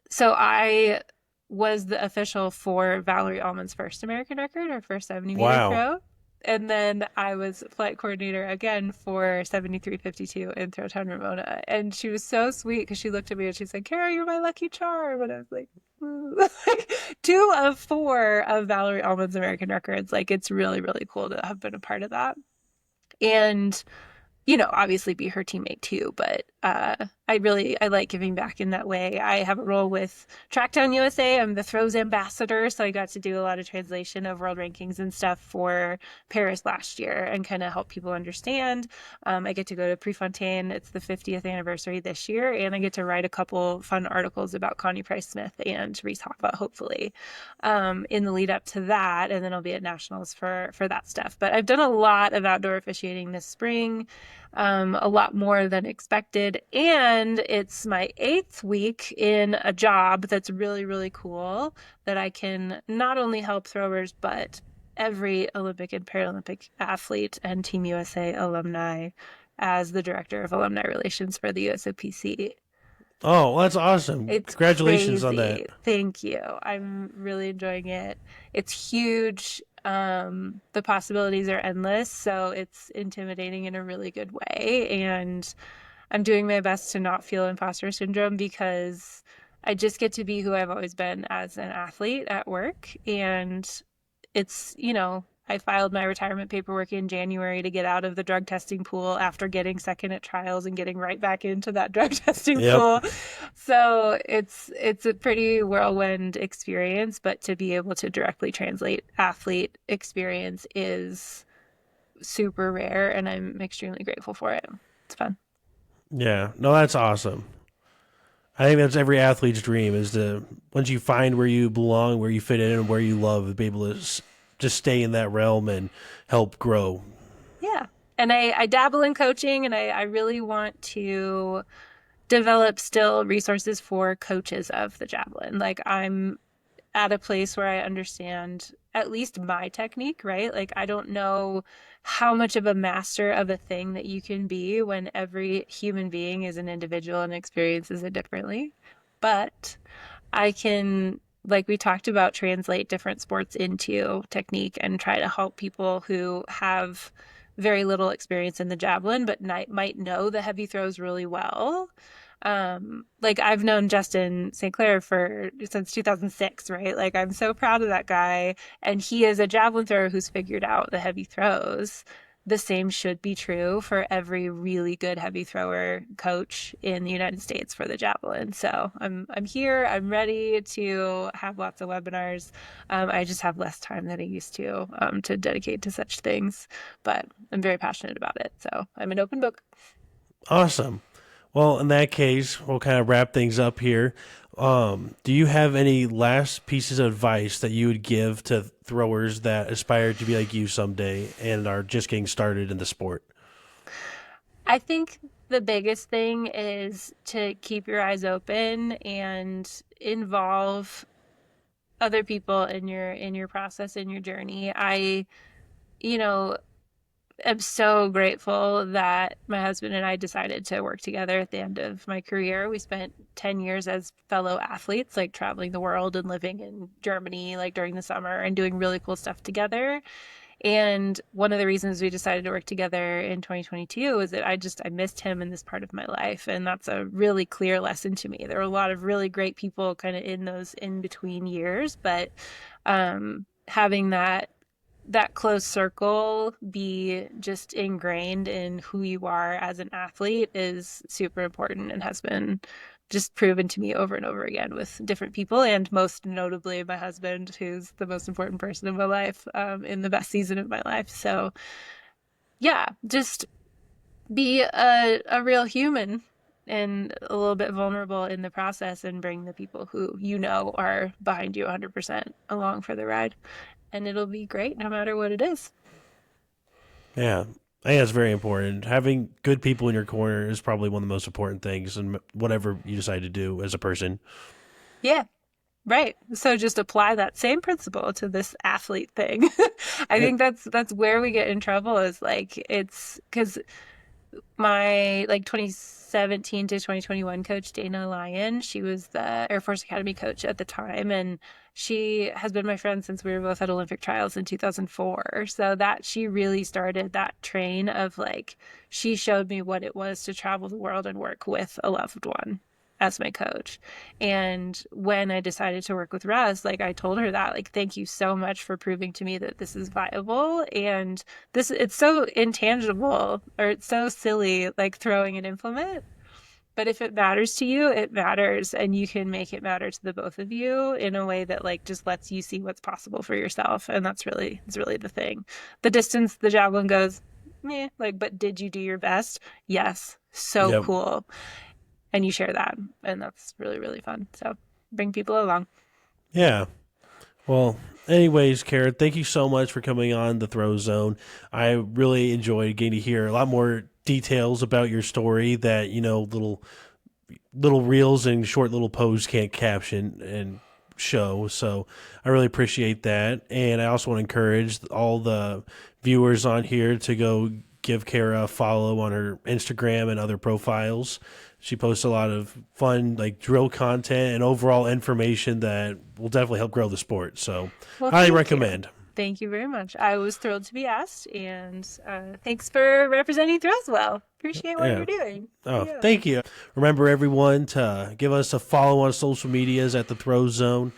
so I was the official for Valerie Allman's first American record, her first 70-meter Wow. throw. And then I was flight coordinator again for 73.52 in Throwtown Ramona. And she was so sweet because she looked at me and she's like, Kara, you're my lucky charm. And I was like, like 2 of 4 of Valerie Allman's American records. Like it's really, really cool to have been a part of that. And obviously be her teammate too, but I like giving back in that way. I have a role with Trackdown USA. I'm the throws ambassador, so I got to do a lot of translation of world rankings and stuff for Paris last year and kind of help people understand. I get to go to Prefontaine. It's the 50th anniversary this year, and I get to write a couple fun articles about Connie Price Smith and Reese Hoffa, hopefully, in the lead up to that, and then I'll be at nationals for that stuff. But I've done a lot of outdoor officiating this spring, a lot more than expected. And it's my 8th week in a job that's really, really cool that I can not only help throwers, but every Olympic and Paralympic athlete and Team USA alumni as the director of alumni relations for the USOPC. Oh, well, that's awesome. It's Congratulations on that. crazy. Thank you. I'm really enjoying it. It's huge. The possibilities are endless, so it's intimidating in a really good way. And I'm doing my best to not feel imposter syndrome because I just get to be who I've always been as an athlete at work. And I filed my retirement paperwork in January to get out of the drug testing pool after getting second at trials and getting right back into that drug testing Yep. pool. So it's a pretty whirlwind experience, but to be able to directly translate athlete experience is super rare, and I'm extremely grateful for it. It's fun. Yeah. No, that's awesome. I think that's every athlete's dream is to, once you find where you belong, where you fit in, and where you love, to be able to just stay in that realm and help grow. Yeah. And I dabble in coaching, and I really want to develop still resources for coaches of the javelin. Like I'm at a place where I understand at least my technique, right? Like I don't know how much of a master of a thing that you can be when every human being is an individual and experiences it differently. But I can, like we talked about, translate different sports into technique and try to help people who have very little experience in the javelin, but might know the heavy throws really well. Like I've known Justin St. Clair since 2006, right? Like I'm so proud of that guy. And he is a javelin thrower who's figured out the heavy throws. The same should be true for every really good heavy thrower coach in the United States for the javelin. So I'm here. I'm ready to have lots of webinars. I just have less time than I used to dedicate to such things, but I'm very passionate about it. So I'm an open book. Awesome. Well, in that case, we'll kind of wrap things up here. Do you have any last pieces of advice that you would give to throwers that aspire to be like you someday and are just getting started in the sport? I think the biggest thing is to keep your eyes open and involve other people in your process, in your journey. You know, am so grateful that my husband and I decided to work together at the end of my career. We spent 10 years as fellow athletes, like traveling the world and living in Germany, like during the summer and doing really cool stuff together. And one of the reasons we decided to work together in 2022 is that I missed him in this part of my life. And that's a really clear lesson to me. There were a lot of really great people kind of in those in between years, but having that close circle be just ingrained in who you are as an athlete is super important and has been just proven to me over and over again with different people, and most notably my husband, who's the most important person in my life, in the best season of my life. So yeah, just be a real human and a little bit vulnerable in the process and bring the people who are behind you 100% along for the ride, and it'll be great no matter what it is. Yeah, I think that's very important. Having good people in your corner is probably one of the most important things in whatever you decide to do as a person. Yeah, right. So just apply that same principle to this athlete thing. I Yeah. think that's where we get in trouble, is like it's because my like 2017 to 2021 coach, Dana Lyon, she was the Air Force Academy coach at the time, and she has been my friend since we were both at Olympic trials in 2004. So that she really started that train of like, she showed me what it was to travel the world and work with a loved one. as my coach. And when I decided to work with Russ, like I told her that, like, thank you so much for proving to me that this is viable. And this, it's so intangible, or it's so silly, like throwing an implement. But if it matters to you, it matters, and you can make it matter to the both of you in a way that like just lets you see what's possible for yourself. And it's really the thing. The distance the javelin goes, meh, like, but did you do your best? Yes. So Yep. cool. And you share that, and that's really, really fun. So bring people along. Yeah. Well, anyways, Kara, thank you so much for coming on the Throw Zone. I really enjoyed getting to hear a lot more details about your story that, little reels and short little posts can't caption and show. So I really appreciate that. And I also want to encourage all the viewers on here to go give Kara a follow on her Instagram and other profiles. She posts a lot of fun, like drill content and overall information that will definitely help grow the sport. So Well, highly thank you. recommend. Thank you very much. I was thrilled to be asked, and thanks for representing Throws well. Appreciate what Yeah. you're doing. Oh, Yeah. thank you. Remember, everyone, to give us a follow on social medias at the Throw Zone.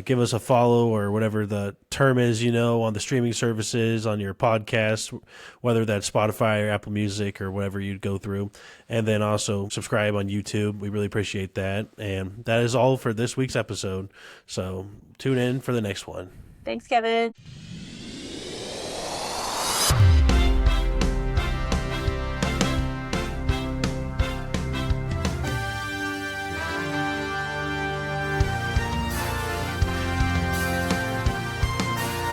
Give us a follow or whatever the term is, on the streaming services, on your podcast, whether that's Spotify or Apple Music or whatever you'd go through. And then also subscribe on YouTube. We really appreciate that. And that is all for this week's episode. So tune in for the next one. Thanks, Kevin.